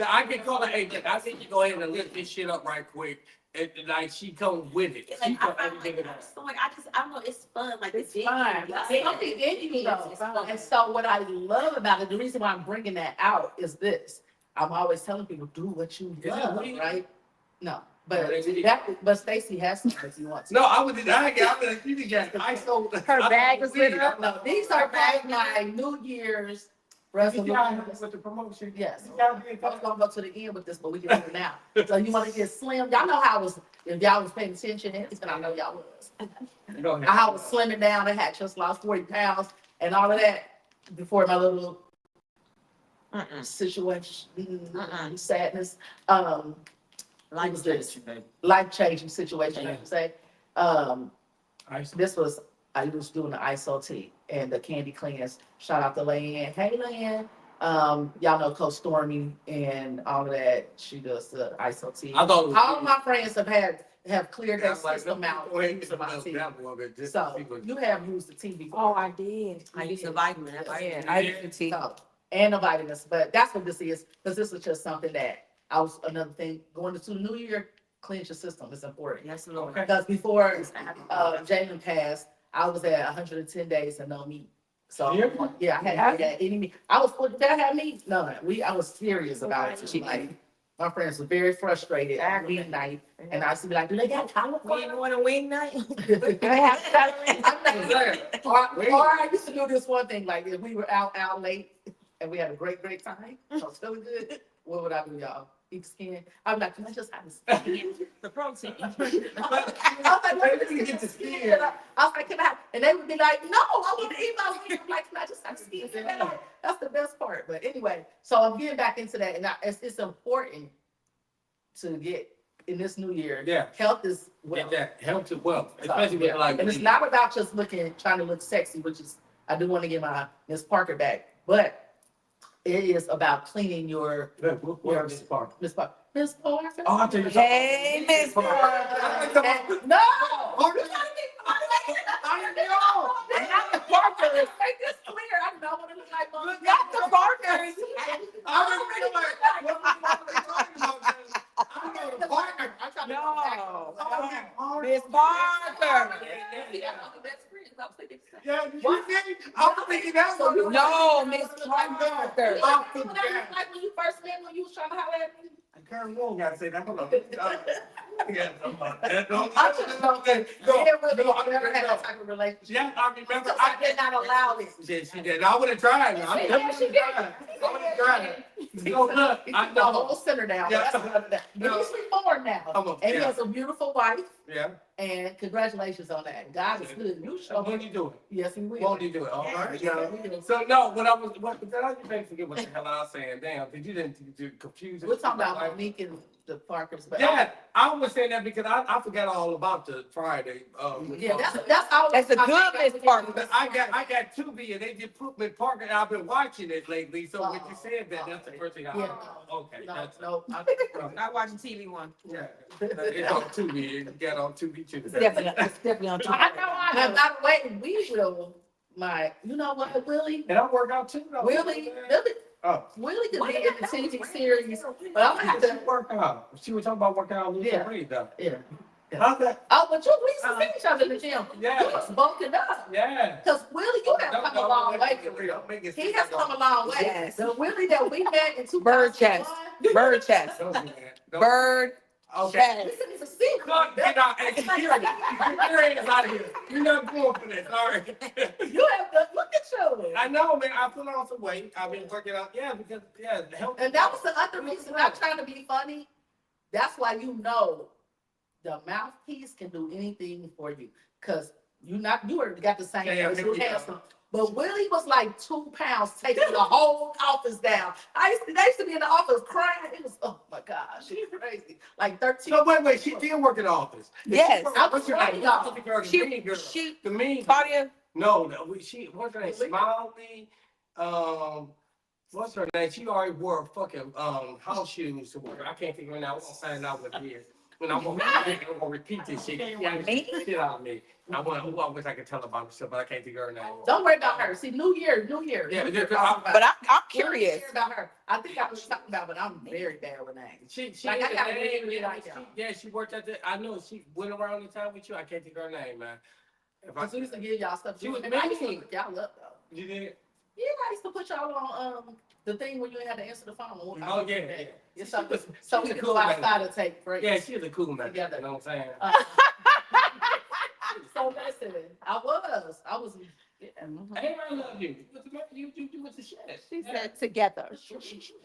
I can call her, hey, look, I think you go ahead and lift this shit up right quick. And like, she comes with it. She comes everything in so like, I don't know, it's fun. Like, It's big fun. thing. It's something in you though. And so what I love about it, the reason why I'm bringing that out is this. I'm always telling people, do what you love, right? No, but Stacey has some if you want to. No, you just ISO. Her bag was lit up. No, these are my New Year's resolutions. With the promotion. Yes, I was gonna go to the end with this, but we can do it now. So you want to get slim? Y'all know how I was. If y'all was paying attention, and I know y'all was. Go ahead. I was slimming down. I had just lost 40 pounds and all of that before my little situation, sadness. Life-changing situation, I should say. This was, I was doing the ISO tea and the candy cleanse. Shout out to Layanne. Hey, Layanne. Y'all know Coach Stormy and all of that. She does the ISO tea. I thought All of my friends have cleared their system out. So you have used the tea before. Oh, I did. I use the vitamin. Yeah. I do tea. So, and the vitamins, but that's what this is, because this is just something that another thing, going into the new year, cleanse your system is important. Yes, Lord. Because before Jalen passed, I was at 110 days and no meat. So yeah, I hadn't had any meat. I was did I have meat? No, I was serious about it. Like, my friends were very frustrated at week night, and I used to be like, "Do they got cauliflower? You want a wing night? Or I used to do this one thing, like if we were out late and we had a great time, I was feeling good. What would I do, y'all? Eat skin? I'm like, can I just have the skin? The protein. I was like, wait, let me get the skin. I was like, can I? And they would be like, no, I want to eat my skin. I'm like, can I just have the skin? That's the best part. But anyway, so I'm getting back into that, and it's important to get in this new year. Yeah. Health is well. That helps as well, especially with like. And it's not about just trying to look sexy, which is, I do want to get my Miss Parker back, but it is about cleaning your Miss Parker. Miss Parker. Miss Parker. Oh, I'll tell you Hey, Miss Parker. No. Not the Parkers. Make this clear. I don't want to look like Mom. Not the Parkers. No. Miss Parker. Yeah, you see? I was thinking that one. No, Miss Parker. Like when you first met, when you was trying to holler at me. Karen Wong got to say that. Hold on. Yeah, I just don't think, I've never had that type of relationship. Yeah, I remember. I did not allow it. She did. I would have tried. I would have tried. No, look, I The know. whole center down. Yeah. But he's reformed now. And he Yeah. has a beautiful wife. Yeah. And congratulations on that. God is good. You show Won't him. you do it? Yes, he will. Won't you do it? All right. Yeah. So no, what I did forget what the hell I was saying. Damn, did you didn't confuse it? We're talking about Monique and the Parkers, but Yeah, I was saying that because I forgot all about the Friday. yeah, that's all. That's a good Miss Parker. But I got Tubi and they just put me Parker and I've been watching it lately. So when you said that, that's the first thing I. Yeah. Okay. No, That's no. Not watching TV one. yeah. It's on Tubi. You get on Tubi too. It's definitely on top. I know. And by the way, we will. You know what, Willie? And I work out too. though. Willie Oh. could be in the TV series, but I'm gonna have to. work out. She was talking about working out. Yeah. Weight, though. Yeah. How's that? Oh, but we used to see each other in the gym. Yeah. We was bulking up. Yeah. Because Willie, you have come a long way. He has come a long way. Yes. The Willie that we met in 2001. Bird chest. Bird chest. Bird Okay. chest. This is a secret. Look, get out and security. Security is out of here. You're not going for this. All right. You have to look at you. I know, man. I put on some weight. I've been working out. Yeah, because the health. And that was the other reason I'm trying to be funny. That's why the mouthpiece can do anything for you. Because you already got the same. Yeah, you're yeah. handsome. But Willie was like 2 pounds, taking the whole office down. They used to be in the office crying. It was, oh my gosh, she's crazy. Like 13. No, wait. She did work in the office. Yes. What's her name? The mean girl. The mean. Claudia. No, what's her name? Smiley. What's her name? She already wore fucking house shoes to work. I can't figure it out. I'm gonna find out what it is. When I'm gonna repeat this shit. Shit out of me. I wish I could tell about myself, but I can't figure her name. Don't worry about her. See, New Year. Yeah, But I'm curious. Care about her. I think I was talking about, but I'm very bad with names. She Like, I is gotta a name, really like her. she worked at the. I know she went around the time with you. I can't think of her name, man. If I I used to give y'all stuff. She was And I used to mean. look y'all up though. you did. Yeah, I used to put y'all on the thing where you had to answer the phone. Oh yeah. Yeah, so She was we a could cool go lady. outside and take breaks. Yeah, she's a cool man. Together. You know what I'm saying? So listen, I was. Yeah. Hey, I love you. You with the shit. She said together.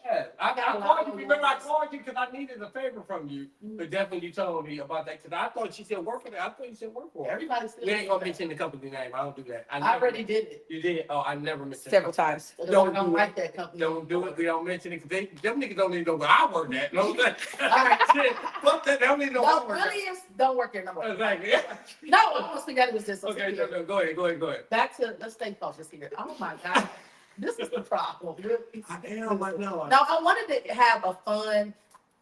Yeah, I called you. Remember, I called you because I needed a favor from you. But definitely you told me about that because I thought she said work for that. I thought you said work for her. Everybody still. We ain't gonna mention the company name. I don't do that. I already did it. You did? Oh, I never mentioned Several it. times. Don't like that company. Don't do it. We don't mention it because them niggas don't even know where I work at. No, All right. shit. Fuck that. They don't even know where I No, work really is. Don't work here no more. Exactly. No, I want to speak out of this. Okay, no, go ahead. Back to let's stay focused here. Oh my God, this is the problem. Really. I am, I know. No, I wanted to have a fun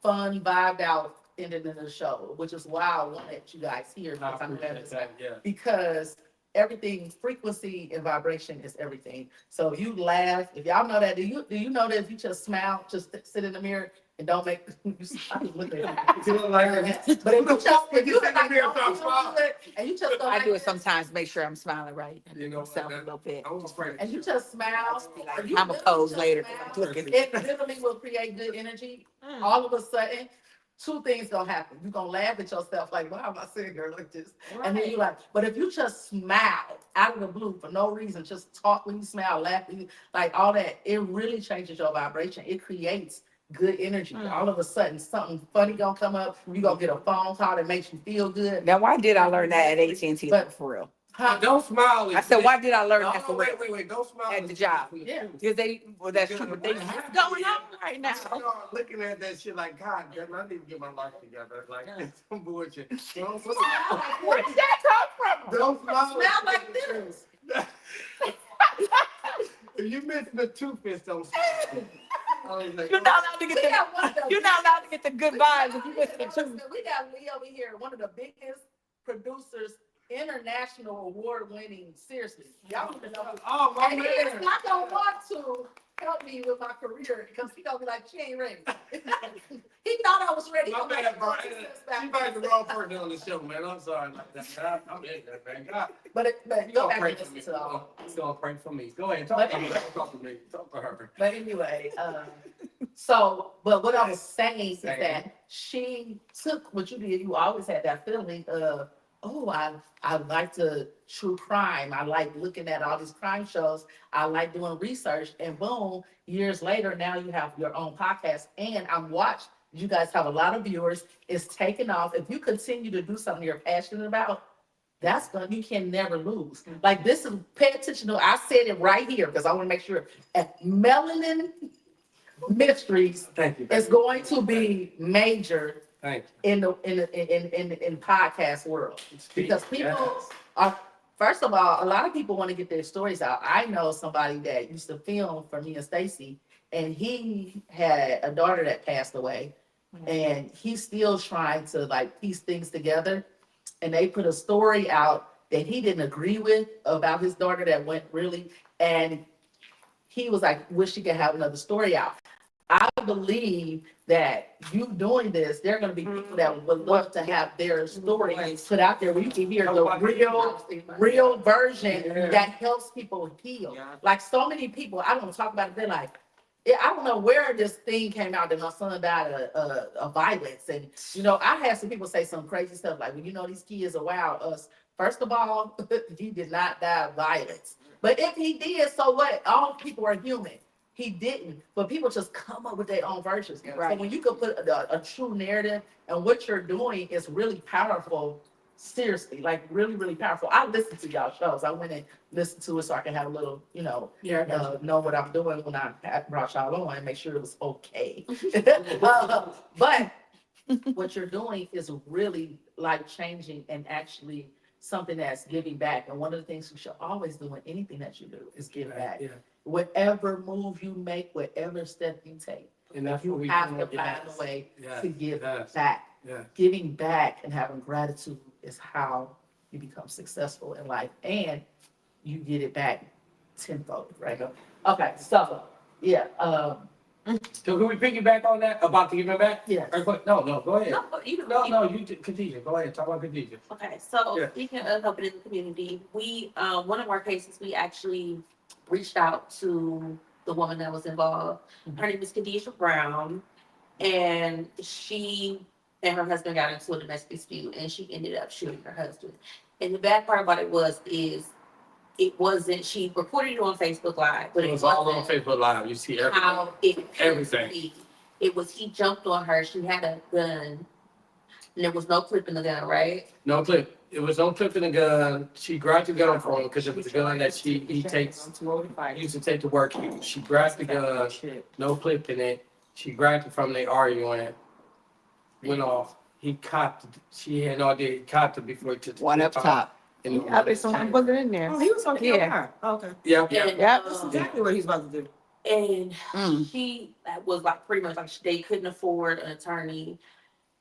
vibed out ending of the show, which is why I wanted you guys here because I'm glad it's Yeah. because everything, frequency and vibration is everything. So if you laugh, if y'all know that, do you know that if you just smile, just sit in the mirror and don't make you smile with it. But if you sit in the mirror and you just go I like do it this, sometimes, make sure I'm smiling right. You know Myself what? a little bit. I was afraid. and you just smile, Like, you I'm a literally pose just later. smile, I'm looking. it literally will create good energy. All of a sudden, 2 things gonna happen. You're gonna laugh at yourself like, why am I sitting here like this? And then you're like, but if you just smile out of the blue for no reason, just talk when you smile, laugh, when you, like all that, it really changes your vibration. It creates good energy. All of a sudden, something funny gonna come up. You gonna get a phone call that makes you feel good. Now, why did I learn that at AT&T? But- For real. Don't smile. I said, why did I learn that No, wait. Don't smile at the job? Yeah. Because that's true. But things going on right now. I'm looking at that shit like, God damn, I need to get my life together. Like, it's some bullshit. Don't smile. Where did that come from? Don't smile. Smell like this. If you missing the toothpaste, don't smile. You're not allowed to get you're not allowed to get the good vibes if you miss the truth. We got Lee over here, one of the biggest producers, international award-winning. Seriously, y'all need to know. Oh, my And man. he is not gonna want to help me with my career because he gonna be like, she ain't ready. He thought I was ready. My I'm like, bad, bro. "Oh, this is back." You might be the wrong person on the show, man. I'm sorry like that. I'm ignorant, man. God, But you go gonna back pray and for me. listen to all. You gonna pray for me. Go ahead. Talk to me. Talk to me. Talk to her. But anyway, but what I was saying is that she took what you did. You always had that feeling of, oh, I like to true crime. I like looking at all these crime shows. I like doing research. And boom, years later, now you have your own podcast. And I'm watched. You guys have a lot of viewers. It's taken off. If you continue to do something you're passionate about, you can never lose. Like this is, pay attention to, I said it right here because I want to make sure. At Melanin Mysteries Thank you. is going to be major Thank in the podcast world you. because people are. First of all, a lot of people want to get their stories out. I know somebody that used to film for me and Stacy, and he had a daughter that passed away, and he's still trying to like piece things together. And they put a story out that he didn't agree with about his daughter that went really, and he was like, wish he could have another story out. I believe that you doing this, there are going to be people that would love to have their story put out there where you can hear the real version that helps people heal. Like so many people, I don't talk about it, they're like, I don't know where this thing came out that my son died of violence. And, you know, I had some people say some crazy stuff like, well, you know, these kids are wild. First of all, he did not die of violence. But if he did, so what? All people are human. He didn't. But people just come up with their own versions. Right. So when you can put a true narrative and what you're doing is really powerful, seriously, like really, really powerful. I listen to y'all shows. I went and listened to it so I can have a little, you know, know what I'm doing when I brought y'all on and make sure it was okay. But what you're doing is really life changing and actually something that's giving back. And one of the things you should always do in anything that you do is give back. Yeah. Whatever move you make, whatever step you take, And that's what you we have do. to find a way Yes. to give Yes. back. Yeah. Giving back and having gratitude is how you become successful in life, and you get it back tenfold, right? Okay, so yeah, So can we piggyback on that about to give it back? yeah. No, go ahead. No, You Khadijah. Go ahead. Talk about Khadijah. Okay, so Yeah. speaking of helping in the community, we one of our cases we actually reached out to the woman that was involved. Her name is Khadijah Brown, and she and her husband got into a domestic dispute, and she ended up shooting her husband. And the bad part about it it wasn't. She reported it on Facebook Live, but It was all on wasn't Facebook Live. You see everything. how it appeared to Everything. be. It was he jumped on her. She had a gun. And there was no clip in the gun, right? No clip. It was no clip in the gun. She grabbed the gun from him because it was a gun that he used to take to work. She grabbed the gun, no clip in it. She grabbed it from they arguing. Went off. He copped it. She had no idea he copped it before he took the One clip up out. top. And Yeah, there's someone put it in there. Oh, he was gonna kill Yeah. her. Okay. Yeah. And, Yep. That's exactly what he's about to do. And Mm. she was like pretty much like they couldn't afford an attorney,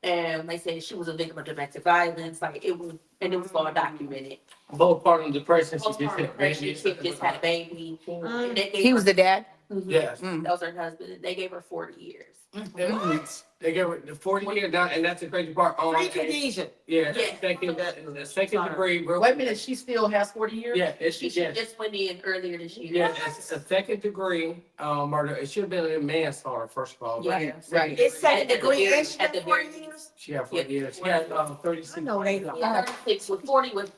and they said she was a victim of domestic violence. Like it was, and it was all documented. Both parties depression. She Both just parties, hit baby. she just had a baby. And they gave He was her- the dad? Mhm. Yes. Mm. That was her husband. They gave her 40 years. They gave her the 40 year down, and that's the crazy part. Free Khadijah. Yeah, Yeah. the second degree. Wait a minute, she still has 40 years? Yeah, it's She just went in earlier this year. Yeah, it's a second degree murder. It should have been a manslaughter, first of all. Yeah. Right. It's second At the degree very- and she at the got 40 very- years? She had 40 years. She had 36. I know they lie. Yeah, 36 with 40 with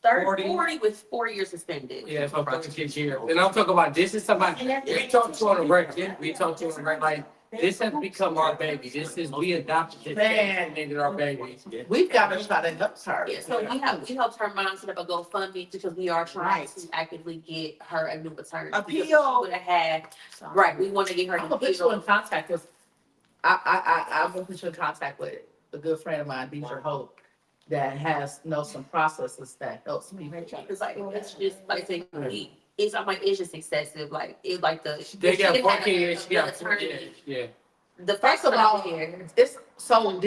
40 with 4 years suspended. Yeah, so 36 years. And I'm talking about this is somebody we talked to on the record. We talked to on the record. Like This has become our baby. This is, we adopted this and made it our baby. We've got to try to help her. Yeah, so we helped her mom set up a GoFundMe because we are trying to actively get her a new attorney. Because she Appeal. would have had, right, we want to get her I'm an gonna put you in appeal. contact with, I'm gonna put you in contact with a good friend of mine, Deidre Hope, that has, some processes that helps me. Because like, it's just, like, saying, it's, I'm like, it's just excessive, like, it, like the. They got she 14 had a- years, she got an 14 attorney. years, yeah. The First first of all, year. it's so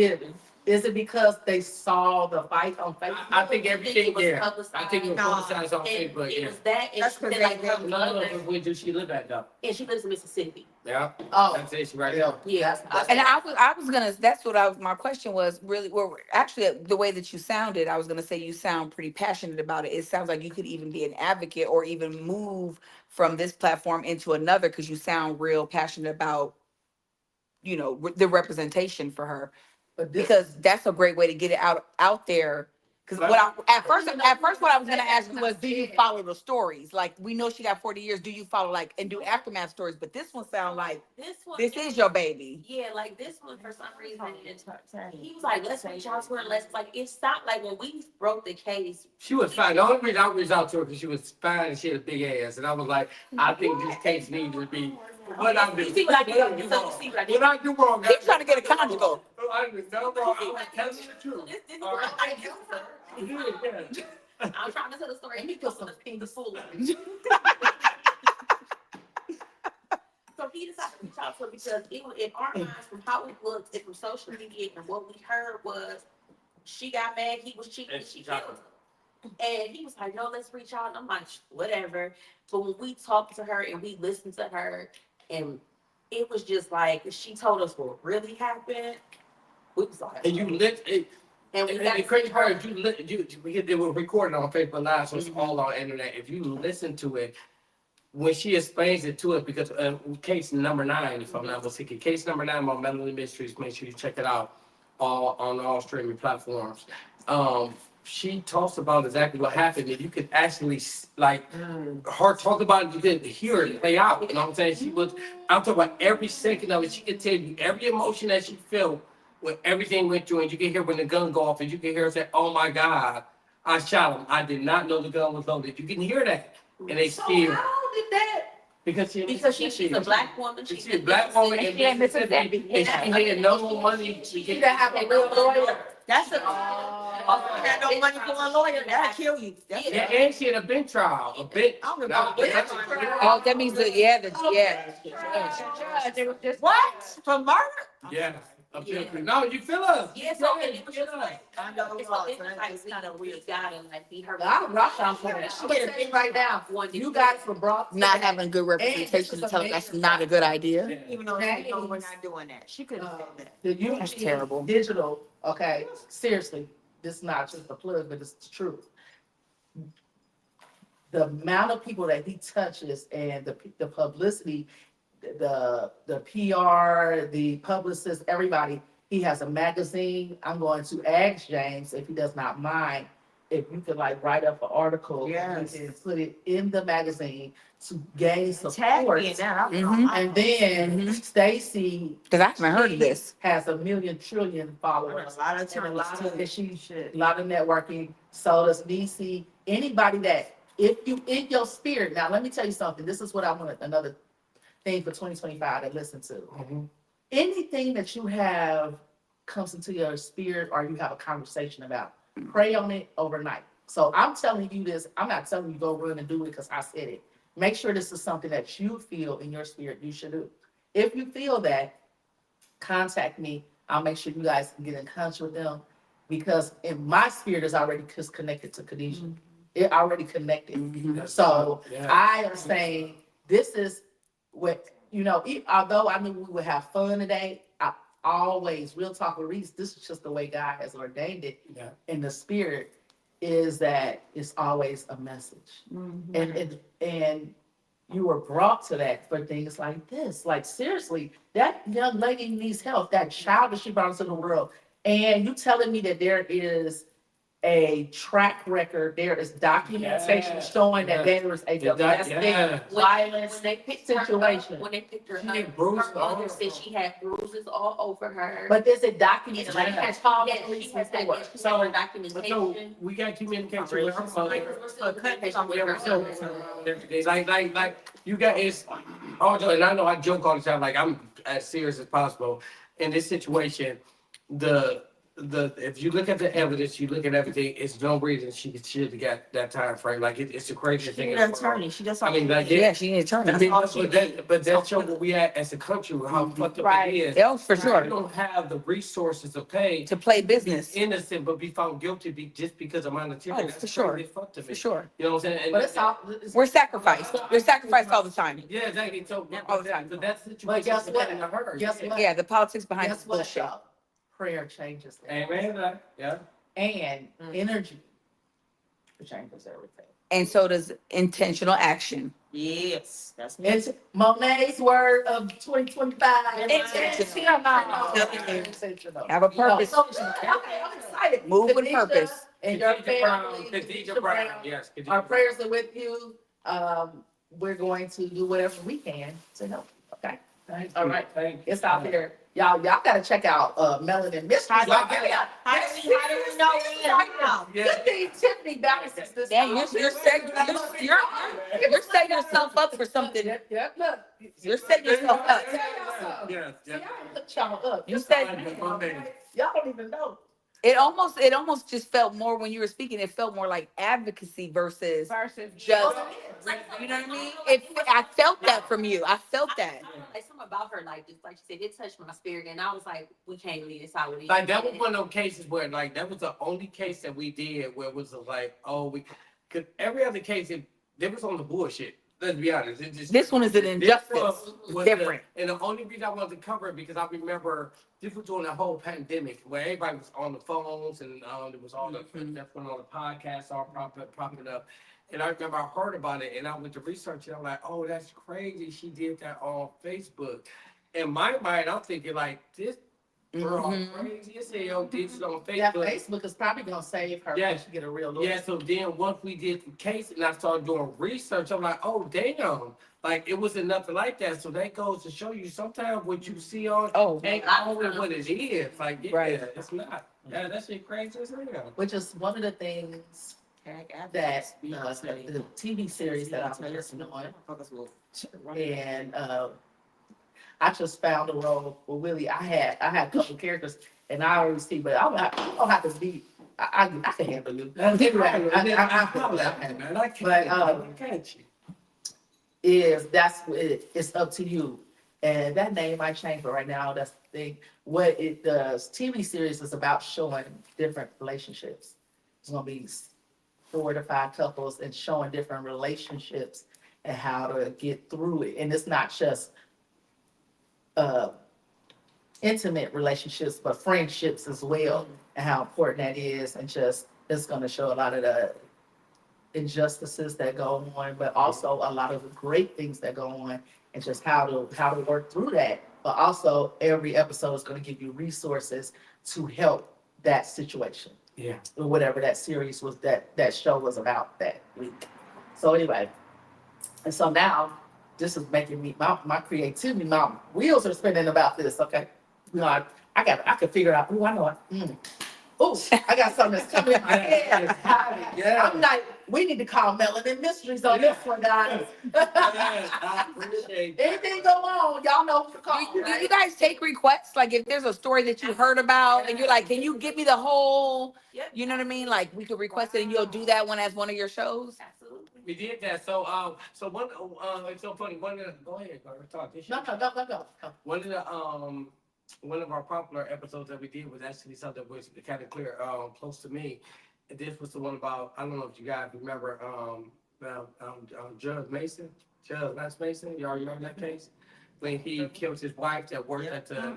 is it because they saw the fight on Facebook? I think everything, was yeah. publicized. I think it was No. publicized on And Facebook, it yeah. was that, and That's she 'cause said, they- like, her they- mother, Where do she live at though? and she lives in Mississippi. Yeah, Oh, that's it, she right there. Yeah. And I was gonna, that's what my question was really, well, actually, the way that you sounded, I was gonna say you sound pretty passionate about it. It sounds like you could even be an advocate or even move from this platform into another, because you sound real passionate about, the representation for her. but this, Because that's a great way to get it out there. Because at first what I was gonna ask you was, do you follow the stories? Like, we know she got 40 years. Do you follow and do aftermath stories? But this one sound like This one. this is your baby. Yeah, like this one for some reason, he was like, let's reach out to her, like, it stopped, like, when we broke the case. She was fine. The only reason I reached out to her because she was fine and she had a big ass. And I was like, I think this case needs to be, what I do. You see what I did? So you see what I did? What I do wrong. He's trying to get a conjugal. I did no wrong. I'm telling you the truth. This is All what right. I do. I'm trying to tell the story. And he put some pink fool. So he decided to reach out to her because it was in our minds, from how it looked and from social media, and what we heard was she got mad, he was cheating, and she killed him. And he was like, no, let's reach out. And I'm like, whatever. But when we talked to her and we listened to her, and it was just like, she told us what really happened. We was like, And you lit it. and we got the crazy part is they were recording on Facebook Live, so it's all on the internet. If you listen to it, when she explains it to us, because case number 9, if I'm not mistaken, case number 9 on Melanin Mysteries, make sure you check it out on all streaming platforms. She talks about exactly what happened, and you could actually her talk about it. You could hear it play out. You know what I'm saying? I'm talking about every second of it. She could tell you every emotion that she felt when everything went through, and you can hear when the gun go off, and you can hear her say, "Oh my God, I shot him. I did not know the gun was loaded." You can hear that, and they so still. how did that? because she's a black woman. She's a black woman in Mississippi, and she had no money. She didn't have a real lawyer. That's had no money for a lawyer, that'll kill you. That's Yeah, and she had a bench trial. A bench. I don't know about Now, bench that's- Oh, that means What? For murder? Yeah. A bench. No, you feel us. Yeah, so and it was just like, I know it's it was, like, it's kind of weird. we gotta like be her. I'm not trying to get a thing right now. You guys were brought. not having good representation to tell her that's not a good idea. Even though she know we're not doing that, she could have said that. The unity That's terrible. digital, okay, seriously, this is not just a plug, but it's the truth. The amount of people that he touches and the publicity, the PR, the publicist, everybody, he has a magazine. I'm going to ask James, if he does not mind, if you could write up an article Yes. and put it in the magazine to gain Tag support. me in that. Mhm. And then Stacy Because I haven't heard of this. has 1 trillion followers. A lot of And a times, lot of too. she a lot of networking. So does DC. Anybody that if you in your spirit. Now let me tell you something. This is what I want another thing for 2025 to listen to. Mhm. Anything that you have comes into your spirit or you have a conversation about, pray on it overnight. So I'm telling you this. I'm not telling you go run and do it because I said it. Make sure this is something that you feel in your spirit you should do. If you feel that, contact me. I'll make sure you guys can get in touch with them because in my spirit is already connected to Khadijah. It already connected. So Yeah. I am saying this is what, although I knew we would have fun today, I always, real talk with Reese, this is just the way God has ordained it Yeah. in the spirit, is that it's always a message. And you were brought to that for things like this. Like seriously, that young lady needs help, that child that she brought into the world. And you telling me that there is a track record. There is documentation showing that there is a domestic violence situation. When they picked her She up, had bruises her all mother over said her. she had bruises all over her. But is it documented? Like, Yes, has called the yes, police she has that, before? yes, she has So, her so documentation. we got communication with her mother. We're still in communication with Yeah, her we're still mother. like you guys. Also, and I know I joke all the time, like I'm as serious as possible in this situation. The if you look at the evidence, you look at everything. It's no reason she should have got that time frame. Like it's the craziest She thing need in an the world. attorney. She just. I mean, like Yeah, she needs an I attorney. mean, but that shows where we at as a country, how fucked up Right. it is. Yeah, for We sure. don't have the resources to pay To play business. innocent, but be found guilty just because of monetary. Oh, That's for sure. crazy as fuck to me. For sure. You know what I'm saying? And But it's all. We're sacrificed. We're sacrificed all the time. yeah, exactly. So, All the time. but that's the situation. But guess what? happening to her. Guess what? Yeah, the politics behind Guess this what, bullshit. y'all? Prayer changes things. Amen. Yeah. And energy changes everything. And so does intentional action. Yes, that's me. It's Monet's word of 2025. Intentional. Intentional. Have a purpose. Okay, I'm excited. Move with Khadijah purpose. And your Brown, family, Khadijah Brown. Yes. Khadijah our Brown. prayers are with you. We're going to do whatever we can to help. Okay. Thank All you. right. Thank you. It's out there. Y'all gotta check out Melanin Mysteries. How do This we know when now? thing Tiffany balances this. Dan, you're setting yourself up for something. Yep, look. You're setting yourself up. Tell y'all something. Yes. See, Yes. I put y'all up. You said Y'all don't even know. it almost just felt more when you were speaking. It felt more like advocacy versus just. You know what I mean? I felt that from you. I felt that. Like something about her, like just like she said, it touched my spirit, and I was like, we can't leave this out with it. Like that was one of those cases where like that was the only case that we did where it was like, oh, we could every other case there was on the bullshit. Let's be honest. It just, This one is an injustice. was Different. And the only reason I wanted to cover it because I remember this was during the whole pandemic where everybody was on the phones and there was all the that's when all the podcasts all popping up. And I remember I heard about it and I went to research it. I'm like, oh, that's crazy. She did that on Facebook. In my mind, I'm thinking like this girl crazy as hell did it on Facebook. Yeah, Facebook is probably gonna save her. Yeah. When she get a real look. Yeah, so then once we did the case and I started doing research, I'm like, oh damn, like it wasn't nothing like that. So that goes to show you sometimes what you see on ain't always what it is. Like, yeah, Right. it's not. Yeah, that shit crazy as hell. Which is one of the things that the TV series that I'm listening on, and I just found a role for Willie. I had a couple characters, and I already see, but I don't have to be. I can handle you. Anyway, I can't you. It's up to you. And that name might change, but right now that's the thing. What it does, TV series is about showing different relationships. It's gonna be 4 to 5 couples and showing different relationships and how to get through it. And it's not just intimate relationships, but friendships as well, and how important that is. And just it's gonna show a lot of the injustices that go on, but also a lot of the great things that go on, and just how to work through that. But also every episode is going to give you resources to help that situation. Yeah. Or whatever that series was, that show was about that week. So anyway, and so now this is making me my creativity, my wheels are spinning about this. Okay, you know, I can figure out. Oh, I know it. Oh, I got something that's coming in my head. Yeah. I'm like, we need to call Melanin Mysteries on this one, guys. I appreciate that. Anything go on, y'all know who to call. Do you guys take requests? Like if there's a story that you heard about and you're like, can you give me the whole, you know what I mean? Like we could request it and you'll do that one as one of your shows? Absolutely. We did that. So one it's so funny. Go ahead, talk this shit. No. One of our popular episodes that we did was actually something that was kind of clear, close to me. And this was the one about, I don't know if you guys remember, Judge Mason, Judge Lance Mason. Y'all remember that case? When he killed his wife that worked at the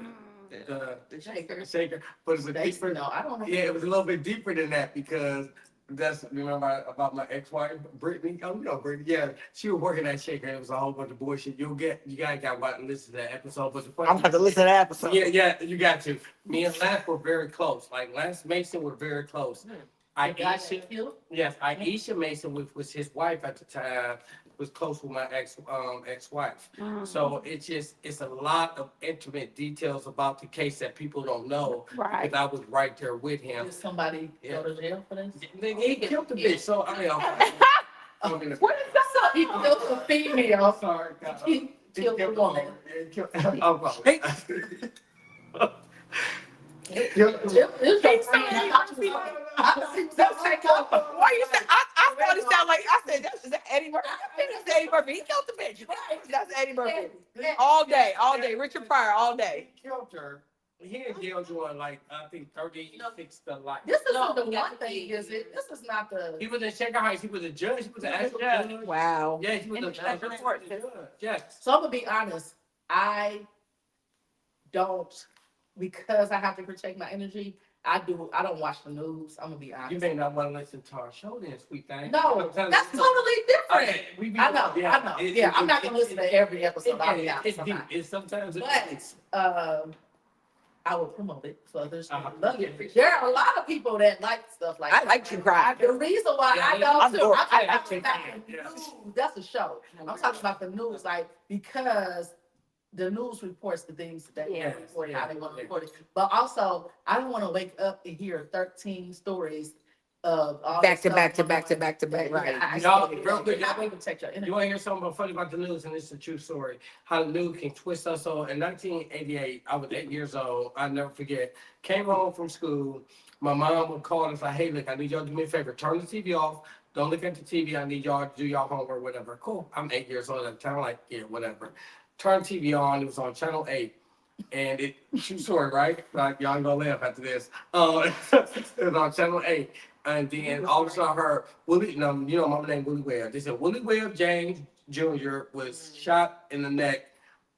shaker. But it was deeper. No, I don't know. Yeah, it was a little bit deeper than that because that's remember about my ex-wife, Brittany. Oh, you know Brittany. Yeah, she was working at Shaker. It was a whole bunch of bullshit. You guys got to listen to that episode. But the funny, I'm about to listen to that episode. Yeah, you got to. Me and Lance were very close. Like Lance Mason were very close. Aisha. Yes, Aisha Mason, which was his wife at the time, was close with my ex-wife. So it's a lot of intimate details about the case that people don't know. Right. Because I was right there with him. Did somebody go to jail for this? He killed the bitch. So I mean, I'm gonna. What is that? He killed a female. I'm sorry, God. He killed a woman. I'm sorry. It's your friend. Why you say? I thought it sounded like I said that's Eddie Murphy. I think it's Eddie Murphy. He killed the bitch. That's Eddie Murphy. All day. Richard Pryor, all day. He killed her. He in jail doing like I think 36 to life. This isn't the one thing, is it? This is not the. He was in Shaker Heights. He was a judge. He was an actual judge. Wow. Yeah, he was a judge. Yes. So I'm gonna be honest. I don't, because I have to protect my energy. I don't watch the news. I'm gonna be honest. You may not want to listen to our show then, sweet thing. No, that's totally different. Okay, I know. Yeah, I'm not gonna listen to every episode. I'll be honest, It's I'm deep. not. It's sometimes. But I will promote it for others. Uh-huh. Love it. There are a lot of people that like stuff like I that. like true crime. The reason why I I'm don't too, dork. I'm I talking about the Yeah. news. That's a show. I'm talking about the news, like, because the news reports the things that they want to report, how they want to report it. But also, I don't want to wake up and hear 13 stories of all Back this to stuff back to going back to on. back to back. Right. Y'all, real quick, How we protect your You energy. want to hear something funny about the news? And it's a true story. How the news can twist us. So in 1988, I was 8 years old. I'll never forget. Came home from school. My mom would call and say, hey, look, I need y'all to do me a favor. Turn the TV off. Don't look at the TV. I need y'all to do y'all homework, whatever. Cool. I'm 8 years old at the time. Like, yeah, whatever. Turn TV on. It was on channel 8. And it, true story, right? Like, y'all ain't gonna laugh after this. It was on channel 8. And then all of a sudden I heard Willie, no, you know my name Willie Webb. They said Willie Webb James Jr. was shot in the neck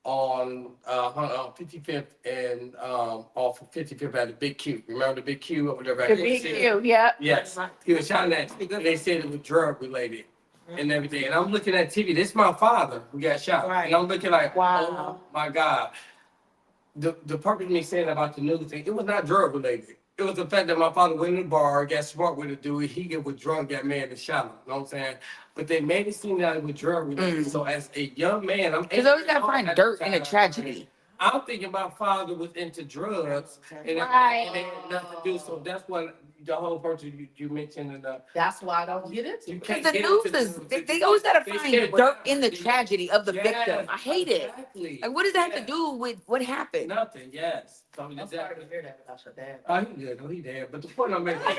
on 55th and off of 55th at the Big Q. Remember the Big Q over there? The big Q, yeah. Yes, he was shot in that. And they said it was drug related and everything. And I'm looking at TV. This is my father who got shot. Right. And I'm looking like, Wow. oh my God. The purpose of me saying about the news thing, it was not drug related. It was the fact that my father went in the bar, got smart with a dude, he was drunk, got mad and shot him. You know what I'm saying? But they made it seem that it was drug related. So as a young man, I'm Because always gotta find dirt in a tragedy. I'm thinking my father was into drugs and Right. it had nothing to do. So that's what the whole person you mentioned in the That's why I don't get into you it. can't Because the get news into is, the- they always gotta they find said dirt in the whatever. tragedy of the Yes, victim. I hate it. Exactly. Like, what does that have Yeah. to do with what happened? Nothing, yes. So I'm sorry exactly. to hear that about your dad. Oh, he good. Oh, he dead. But the point I'm making is,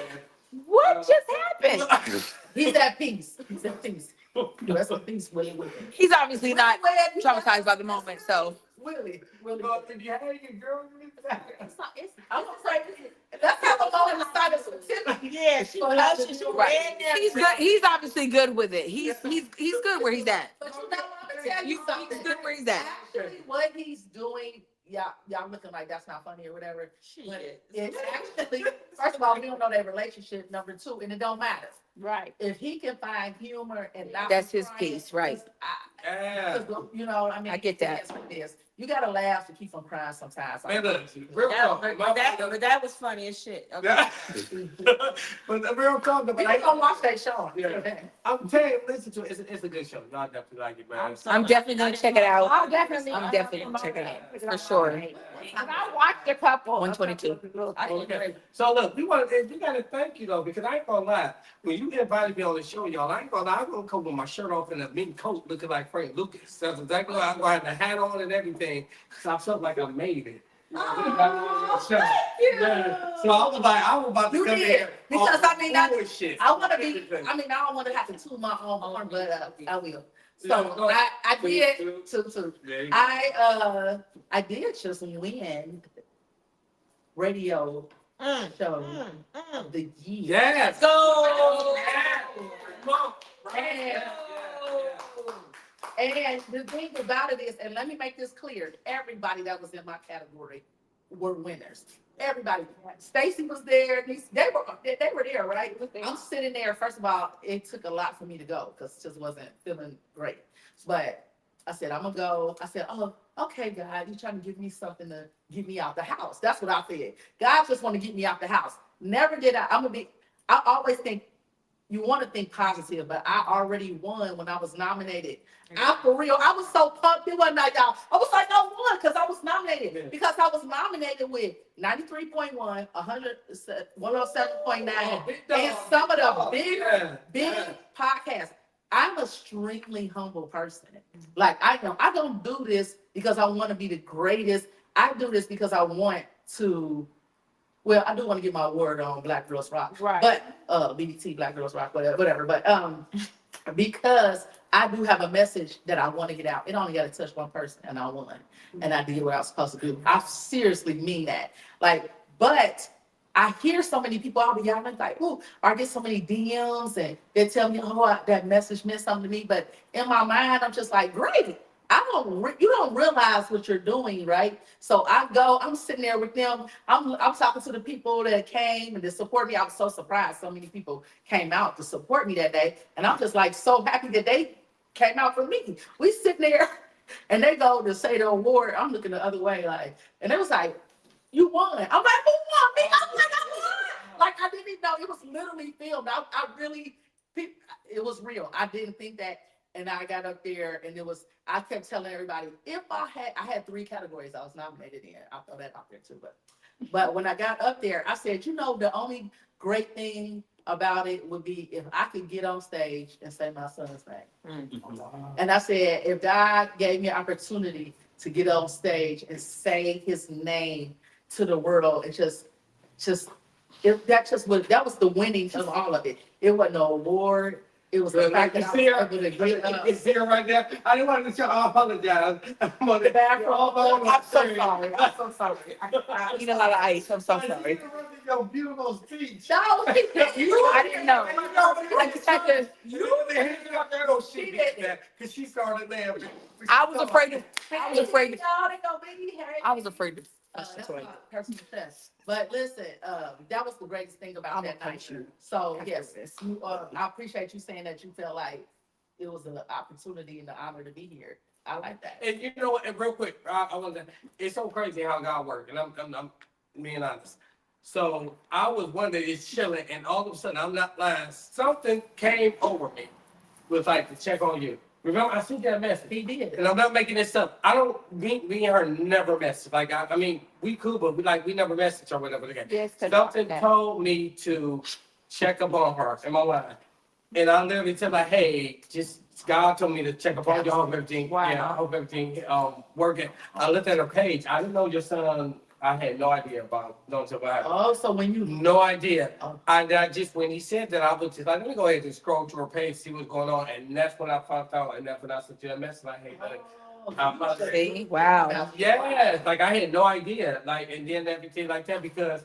What just happened? He's at peace. He's at peace. That's what peace Willie Webb. He's obviously not Willie Webb, traumatized by the moment, so. Willie. well, if you had your girl, you I'm afraid. Let's have a moment to sign a certificate. Yeah, she was, she Right. ran there. He's good. He's obviously good with it. He's good where he's at. But you know what, I'm gonna tell you He's something. good where he's at. Actually, what he's doing, y'all looking like that's not funny or whatever. But it's actually, first of all, we don't know their relationship. Number two, and it don't matter. Right. If he can find humor and not. That's be his crying, piece, right. Yeah. You know, I mean. I get that. It is what it is. You gotta laugh to keep from crying sometimes. Man, look, real talk. But that was funny as shit. Okay. Yeah. But the real talk, but We I ain't gonna watch that show. Yeah. I'm telling you, listen to it. It's a good show. Y'all definitely like it, man. I'm definitely gonna check it out. I'll definitely. I'm definitely gonna check it out for sure. I watched a couple. 122. Okay. So look, we gotta thank you though, because I ain't gonna lie. When you invited me on the show, y'all, I ain't gonna lie. I'm gonna come with my shirt off and a mink coat looking like Frank Lucas. That's exactly why I'm gonna have the hat on and everything, because I felt like I made it. Oh, So I was about to You come did. here. Because, I mean, I shit. I wanna be, I mean, I don't wanna have to toot my own horn, but I will. So I did, I did just win radio show of the year. Yes. Go. Come on. And the thing about it is, and let me make this clear, everybody that was in my category were winners. Everybody. Stacy was there. They were there, right? I'm sitting there. First of all, it took a lot for me to go because it just wasn't feeling great. But I said, I'm gonna go. I said, oh, okay, God, you're trying to give me something to get me out the house. That's what I said. God just want to get me out the house. Never did I. I always think you want to think positive, but I already won when I was nominated. I for real, I was so pumped. It wasn't like y'all. I was like, I won because I was nominated. Because I was nominated with 93.1, 107.9, and some of the big podcasts. I'm a extremely humble person. Like I don't do this because I want to be the greatest. I do this because I want to. Well, I do want to get my award on Black Girls Rock, Right. but BBT Black Girls Rock, whatever. But because I do have a message that I want to get out. It only got to touch one person, and I won, and I did what I was supposed to do. I seriously mean that. Like, but I hear so many people. I'll be honest, like, ooh, I get so many DMs, and they tell me, oh, that message meant something to me. But in my mind, I'm just like, great. You don't realize what you're doing, right? So I'm sitting there with them. I'm talking to the people that came and to support me. I was so surprised so many people came out to support me that day. And I'm just like so happy that they came out for me. We sitting there and they go to say the award. I'm looking the other way, like, and it was like, you won. I'm like, who won me? I'm like, I won. Like I didn't even know it was literally filmed. It was real. I didn't think that. And I got up there and I kept telling everybody, I had 3 categories I was nominated in. I'll throw that out there too. But when I got up there, I said, the only great thing about it would be if I could get on stage and say my son's name. And I said, if God gave me an opportunity to get on stage and say his name to the world, that was the winning of all of it. It wasn't no award. It was the fact that I was able to get up. It's here right there. I didn't want to let y'all apologize. I'm on the bathroom. I'm so sorry. I'm so sorry. I eat a lot of ice. I'm so sorry. Your beautiful speech. No, I didn't know. I just had to. You didn't hit me up there, no shit, because she started laughing. I was afraid to. I was afraid to. No, they gonna be here. I was afraid to. That's my personal test. But listen, that was the greatest thing about that night. So yes, I appreciate you saying that you felt like it was an opportunity and an honor to be here. I like that. And you know what? And real quick, I want to. It's so crazy how God works, and I'm being honest. So I was one that is chilling, and all of a sudden, I'm not lying. Something came over me, was like to check on you. Remember, I sent that message. He did. And I'm not making this up. Me and her never messaged. Like, I mean, we cool, but we never messaged or whatever. Yes, something told me to check up on her. Am I lying? And I literally tell her, hey, just God told me to check up on you. I hope everything, Wow. I hope everything working. I looked at her page. I didn't know your son. I had no idea about until what happened. Oh, so when you No idea. I just, when he said that, I was just like, let me go ahead and scroll through her page, see what's going on. And that's when I found out. And that's when I sent you a message like, hey, buddy. See? Wow. Yes, like I had no idea. Like, and then everything like that, because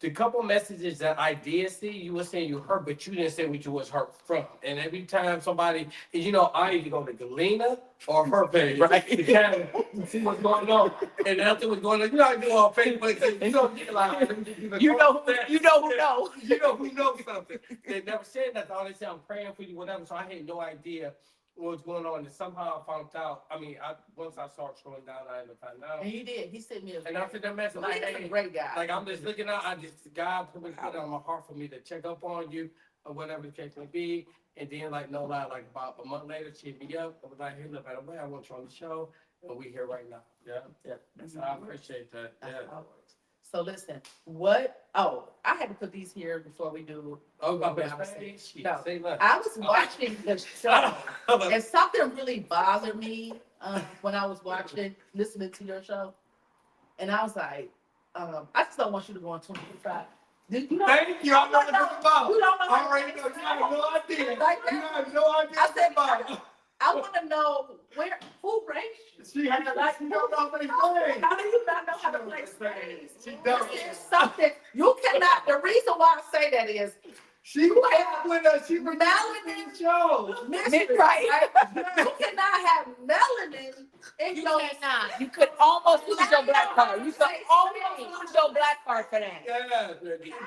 the couple messages that I did see, you were saying you hurt, but you didn't say what you was hurt from. And every time somebody, I either go to Galena or her page, right? To kind of see what's going on. And after what's going on, I do on Facebook. You know who knows. You know who knows something. They never said nothing. All they said, I'm praying for you, whatever. So I had no idea what was going on, and somehow I found out. I mean, once I started scrolling down, I ended up finding out. and he did. He sent me And I sent that message like, like, a great guy. like I'm just looking out. God put it on my heart for me to check up on you or whatever the case may be. And then, like, no lie, like about a month later, she hit me up. I was like, hey, look, by the way, I want you on the show, and we here right now. Yeah. So I appreciate that. Yeah. So listen, I had to put these here before we do. Oh, my bad. bad. No. Say less. I was watching the show, and something really bothered me when I was listening to your show, and I was like, I just don't want you to go on 25. Thank you. I know what it's about. You don't know. I already know. You have no idea. Like You that. have no idea. I said, about. I want to know who raised you. She don't know how to play. How do you not know how to play spades? She don't. There's something you cannot. The reason why I say that is She was with us. She was Melanin show. Mysteries, Right. You cannot have melanin in your. You could almost lose your black card. You could almost lose your black card for that. Yeah.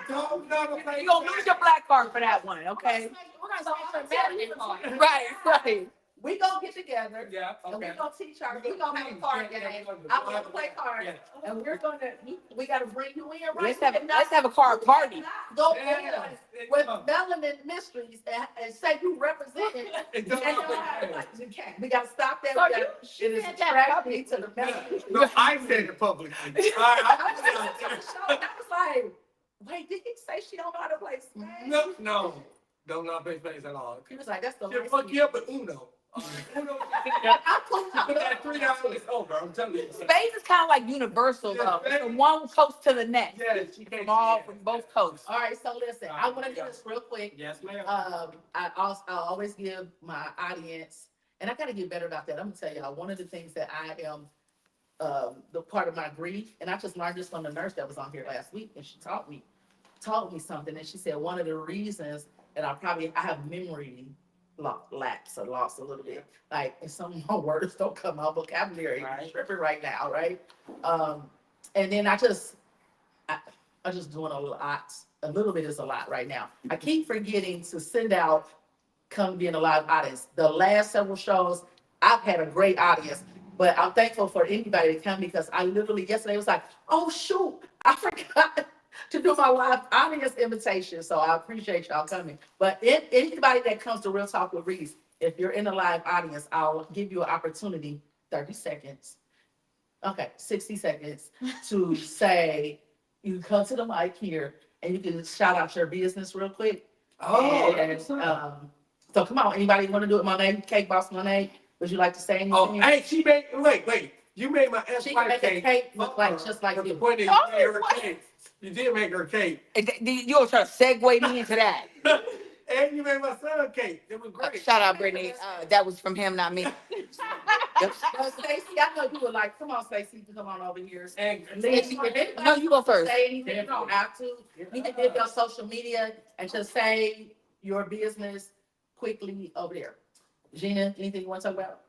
Don't never play. You're gonna lose your black card for that one, okay? We're gonna go for melanin card. Right. We gonna get together. Yeah, And okay. we're gonna teach our, we're gonna have a card game. I'm gonna play cards. Yeah. And we're gonna, we gotta bring you in, right? Let's have a card party. Go Yeah. in with Melanin Mysteries and say you represent it. It And don't you'll happen. have, like, you can't. We gotta stop that. So We gotta- It is attracting to the Melanin. No, I said it publicly. All right, I was watching the show and I was like, wait, did he say she don't know how to play spades? No, don't know play space at all. He was like, that's the She'll last fuck you up with Uno. Uno, put that $3, it's over. I'm telling you. Space is kind of like universal though. It's from one coast to the next. Yes, she From all, from both coasts. All right, so listen, I wanna do this real quick. Yes, ma'am. I always give my audience, and I gotta get better about that. I'm gonna tell y'all, one of the things that I am, the part of my grief, and I just learned this from the nurse that was on here last week, and she taught me something, and she said one of the reasons that I have memory lapse or lost a little bit, like, and some of my words don't come out vocabulary, I'm tripping right now, right? And then I just doing a lot. A little bit is a lot right now. I keep forgetting to send out, come be in a live audience. The last several shows, I've had a great audience, but I'm thankful for anybody to come because I literally yesterday was like, oh shoot, I forgot to do my live audience invitation. So I appreciate y'all coming. But anybody that comes to Real Talk with Reese, if you're in the live audience, I'll give you an opportunity, 30 seconds. Okay, 60 seconds to say, you can come to the mic here and you can shout out your business real quick. And, so come on, anybody want to do it? My name, Cake Boss Monet. Would you like to say anything? Oh, hey, she made, wait. You made my She can make a cake look like just like But the you. point is, you made her cake. You did make her cake. You gonna try to segue me into that? And you made my son a cake. It was great. Shout out, Brittany. That was from him, not me. Yep. Well, Stacey, I know you would like, come on, Stacey, come on over here. And No, you go first. Say anything, you don't have to. You can give your social media and just say your business quickly over there. Gina, anything you want to talk about?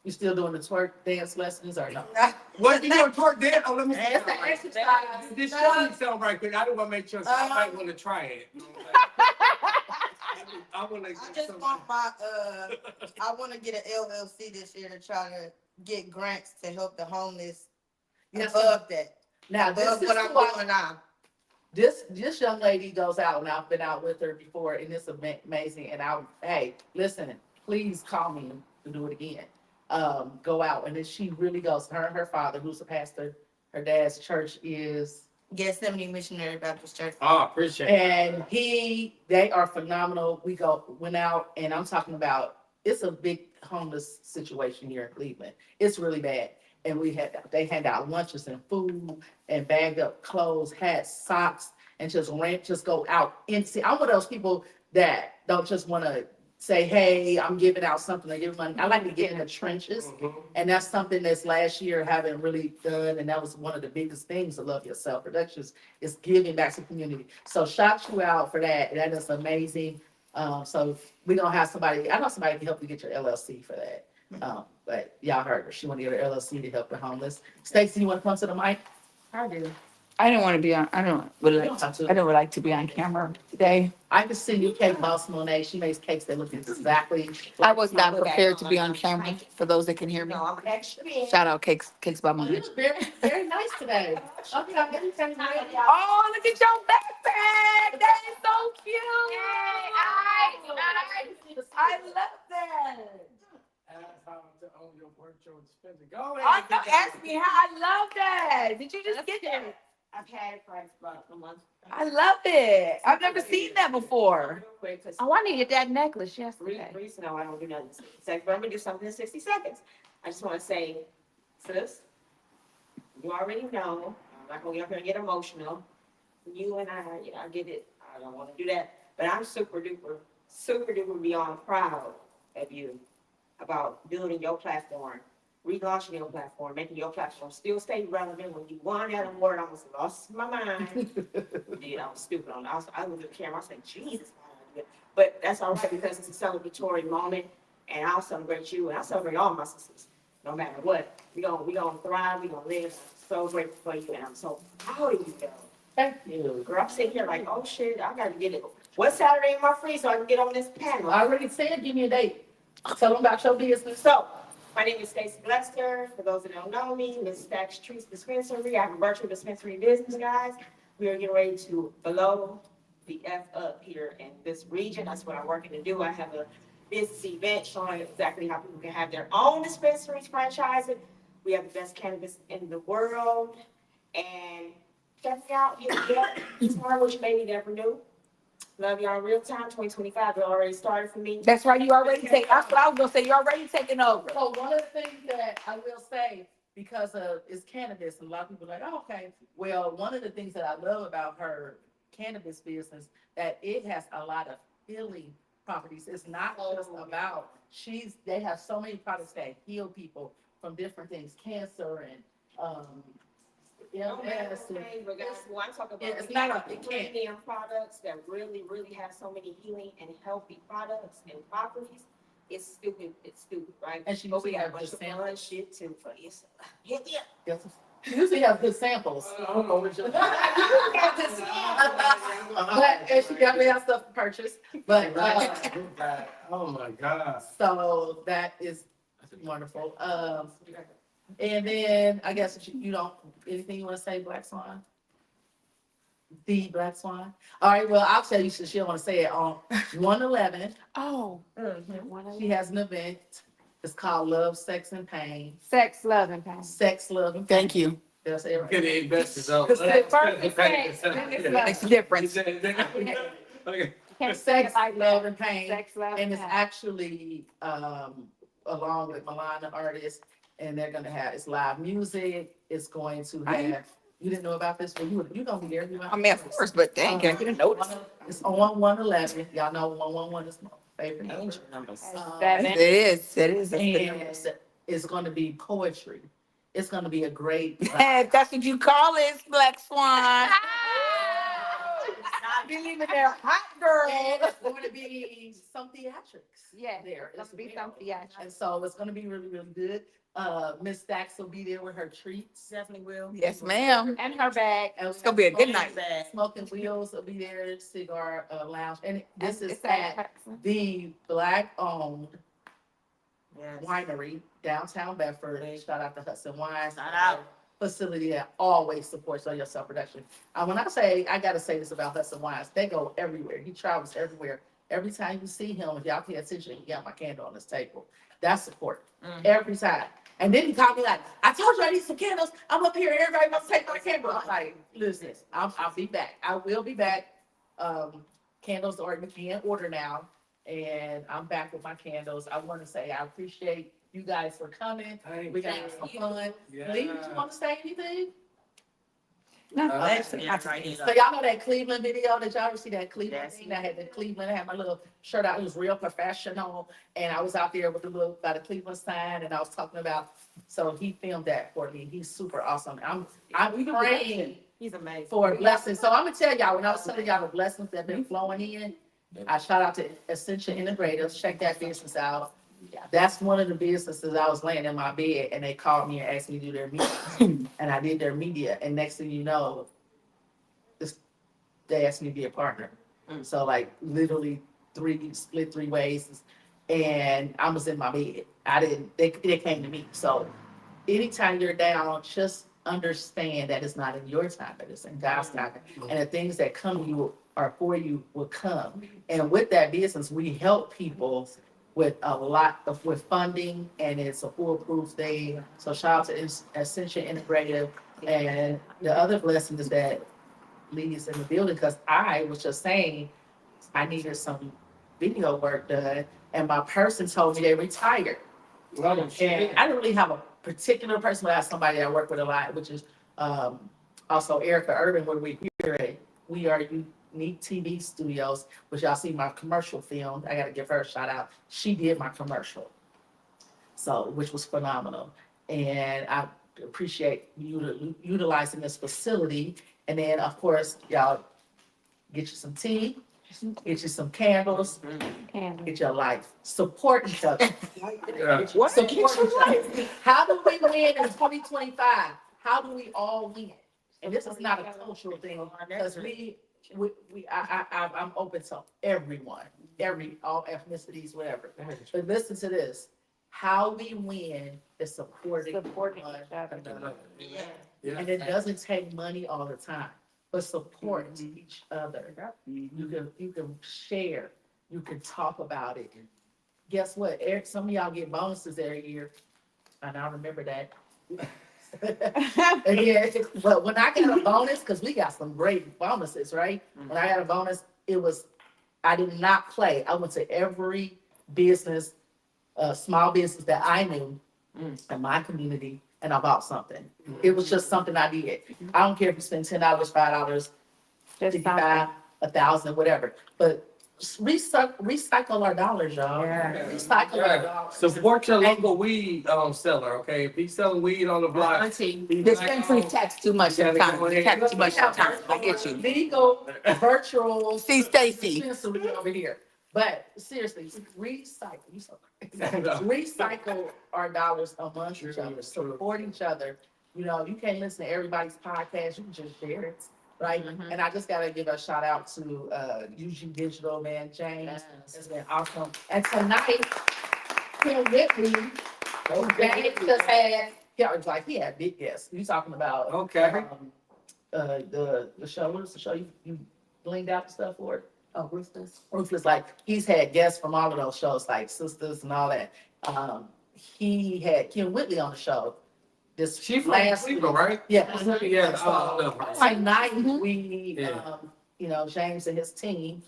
You still doing the twerk dance lessons or no? what you doing twerk dance? Oh, let me see. That's the exercise. This show me something right quick. I don't want to make sure I might want to try it. I want to. I just want my I want to get an LLC this year to try to get grants to help the homeless. Yes, Above that, Now, above this what is I'm what doing now. this young lady goes out, and I've been out with her before, and it's amazing. And hey, listen, please call me to do it again. Go out, and then she really goes. Her and her father, who's a pastor, her dad's church is Gethsemane Missionary Baptist Church. Oh, appreciate it. And they are phenomenal. Went out, and I'm talking about, it's a big homeless situation here in Cleveland. It's really bad. And they hand out lunches and food and bagged up clothes, hats, socks, and just go out and see. I'm one of those people that don't just want to say, hey, I'm giving out something to give money. I like to get in the trenches. And that's something that's last year haven't really done. And that was one of the biggest things of Love Yourself Productions is giving back to the community. So shout you out for that. That is amazing. So we don't have somebody, I know somebody can help you get your LLC for that. But y'all heard her. She want to get her LLC to help the homeless. Stacey, you want to come to the mic? I do. I didn't want to be on. I don't like to be on camera today. I can see you, Cake Boss Monet. She makes cakes that look exactly. I was not prepared to be on camera. For those that can hear me, No, I'm extra. shout out Cakes by You Monet. look very, very nice today. Okay, I'm gonna tell you right now. Oh, look at your backpack. That is so cute. I love that. Ask how to own your virtual dispenser. Go Oh, ahead. no, ask me how. I love that. Did you just get that? I've had it for about a month. I love it. I've never seen that before. Real quick, 'cause Oh, I needed that necklace yesterday. Reese, no, I don't do nothing in 60 seconds, but I'm gonna do something in 60 seconds. I just wanna say, sis, you already know, I'm not gonna get up here and get emotional. You and I get it, I don't wanna do that, but I'm super duper beyond proud of you about building your platform, relaunching your platform, making your platform still stay relevant. When you won that award, I almost lost my mind. Dude, I was stupid on it. I looked at the camera, I was like, Jesus, why did I do it? But that's all right because it's a celebratory moment, and I'll celebrate you, and I'll celebrate all my sisters, no matter what. We gonna thrive, we gonna live. I'm so grateful for you, and I'm so proud of you, girl. Thank you. Girl, I'm sitting here like, oh shit, I gotta get it. What Saturday am I free so I can get on this panel? I already said, give me a date. Tell them about your business. So, my name is Stacey Lester. For those that don't know me, Miss Stacks Treats Dispensary. I have a virtual dispensary business, guys. We are getting ready to blow the F up here in this region. That's what I'm working to do. I have a business event showing exactly how people can have their own dispensaries, franchise it. We have the best cannabis in the world. And check me out, hit me up. Tomorrow, which you maybe never knew. Love y'all real time. 2025 it already started for me. That's right. You already take. That's what I was gonna say. You already taking over. So one of the things that I will say, because of is cannabis, and a lot of people are like, oh, okay. Well, one of the things that I love about her cannabis business, that it has a lot of healing properties. It's not just about they have so many products that heal people from different things, cancer and illness. But guys, when I talk about It's not a premium products that really, really have so many healing and healthy products and properties, it's stupid. It's stupid, right? And she But we usually got a have bunch good of fun shit too for you. Hit me up. Yes. She usually has good samples. But and she got me have stuff to purchase. But Oh my God. so that is wonderful. And then I guess you don't anything you want to say, Black Swan? The Black Swan. All right. Well, I'll tell you since she don't want to say it on 111. Oh, She has an event. It's called Love, Sex, and Pain. sex, love, and pain. Sex, Love, and Pain. Thank you. They'll say it right. Get the investors out. Because the first is sex, then it's love. Makes a difference. Okay. Sex, Love, and Pain. Sex, love, And it's pain. actually along with Melanin artists, and they're gonna have it's live music. It's going to have. You didn't know about this, but you gonna be there. I mean, of course, but dang, I didn't notice. It's on 111. Y'all know 111 is my favorite number. It is. It is. And it's gonna be poetry. It's gonna be a great. If that's what you call it, Black Swan. Be leaving there hot, girl. And it's going to be some theatrics. Yeah, there. it's gonna be some theatrics. And so it's gonna be really, really good. Miss Stacks will be there with her treats. Definitely will. Yes, ma'am. And her bag. And It's gonna be a good night. Smoking Wheels will be there, cigar lounge, and this is It's at the Black-owned Yes. winery downtown Bedford. Shout out to Hudson Wines. Shout out. Facility that always supports all your self-production. When I say, I gotta say this about Hudson Wines, they go everywhere. He travels everywhere. Every time you see him, if y'all pay attention, he got my candle on his table. That's support. Every time. And then he called me like, I told you I need some candles. I'm up here. Everybody wants to take my candle. I'm like, listen, I'll be back. I will be back. Candles are you can order now. And I'm back with my candles. I want to say I appreciate you guys for coming. We got some fun. Yeah. Lee, did you want to say anything? No, So y'all know that Cleveland video? Did y'all ever see that Cleveland thing? I had the Cleveland, I had my little shirt out. It was real professional. And I was out there with the little, by the Cleveland sign, and I was talking about, so he filmed that for me. He's super awesome. I'm praying He's amazing. for blessings. So I'm gonna tell y'all, when I was telling y'all the blessings that have been flowing in, I shout out to Essential Integrators. Check that business out. That's one of the businesses. I was laying in my bed and they called me and asked me to do their media. And I did their media. And next thing you know, they asked me to be a partner. So like literally split three ways. And I was in my bed. They came to me. So anytime you're down, just understand that it's not in your time, but it's in God's time. And the things that come to you are for you will come. And with that business, we help people with a lot of with funding, and it's a foolproof thing. So shout out to Essential Integrative. And the other blessing is that Lee's in the building, because I was just saying I needed some video work done, and my person told me they retired. And I didn't really have a particular person, but I have somebody I work with a lot, which is also Erica Urban, where we are Unique TV Studios, which y'all see my commercial film. I got to give her a shout out. She did my commercial, so which was phenomenal, and I appreciate you utilizing this facility. And then, of course, y'all get you some tea, get you some candles, get your life. Support each other. What? Support each other. How do we win in 2025? How do we all win? And this is not a cultural thing, because I'm open to everyone. all ethnicities, whatever. But listen to this, how we win is supporting one another. And it doesn't take money all the time, but support each other. You can share, you can talk about it. Guess what? Some of y'all get bonuses every year, and I remember that. Yeah, but when I got a bonus, because we got some great bonuses, right? When I got a bonus, I did not play. I went to every business, small business that I knew in my community, and I bought something. It was just something I did. I don't care if you spend $10, $5, $55, $1,000, whatever. But recycle our dollars, y'all. Yeah. Recycle our dollars. Support your local weed seller, okay? If he's selling weed on the block. Auntie. Dispensary tax too much sometimes. Tax too much sometimes. I get you. Legal, virtual. See Stacy. Dispensary over here. But seriously, recycle. You so crazy. Recycle our dollars amongst each other, support each other. You know, you can't listen to everybody's podcast. You can just share it, right? And I just gotta give a shout out to UG Digital, man, James. It's been awesome. And tonight, here with me, James just had, he had big guests. You talking about the show, what is the show you blinged out the stuff for it? Oh, Ruthless. Ruthless, like, he's had guests from all of those shows, like Sisters and all that. He had Kim Whitley on the show this She from last week. Cleveland, right? Yeah. Yeah. Tonight, we, you know, James and his team,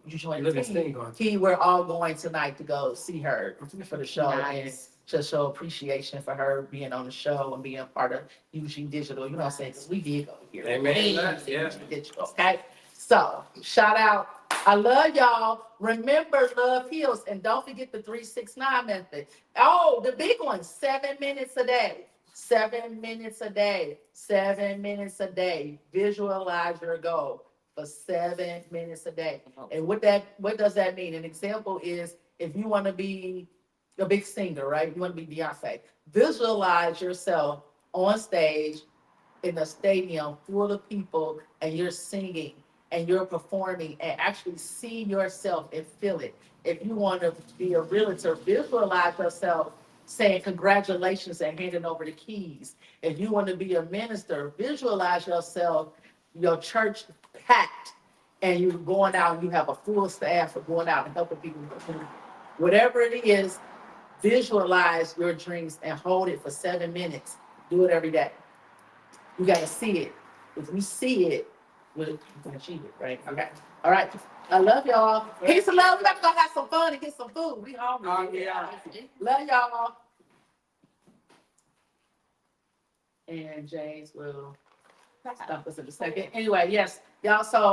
you joined the team. We're all going tonight to go see her for the show. And just show appreciation for her being on the show and being a part of UG Digital, you know what I'm saying? Because we did go here. Amen. UG Digital, okay? So, shout out. I love y'all. Remember, love heals. And don't forget the 3-6-9 method. Oh, the big one, 7 minutes a day. 7 minutes a day. 7 minutes a day. Visualize your goal for 7 minutes a day. And what does that mean? An example is if you want to be a big singer, right? You want to be Beyonce. Visualize yourself on stage in a stadium full of people and you're singing and you're performing and actually see yourself and feel it. If you want to be a realtor, visualize yourself saying congratulations and handing over the keys. If you want to be a minister, visualize yourself, your church packed, and you're going out and you have a full staff of going out and helping people. Whatever it is, visualize your dreams and hold it for 7 minutes. Do it every day. You got to see it. If you see it, you can achieve it, right? Okay. All right. I love y'all. Peace and love. We got to go have some fun and get some food. We hungry. Love y'all. And James will stop us in a second. Anyway, yes, y'all. So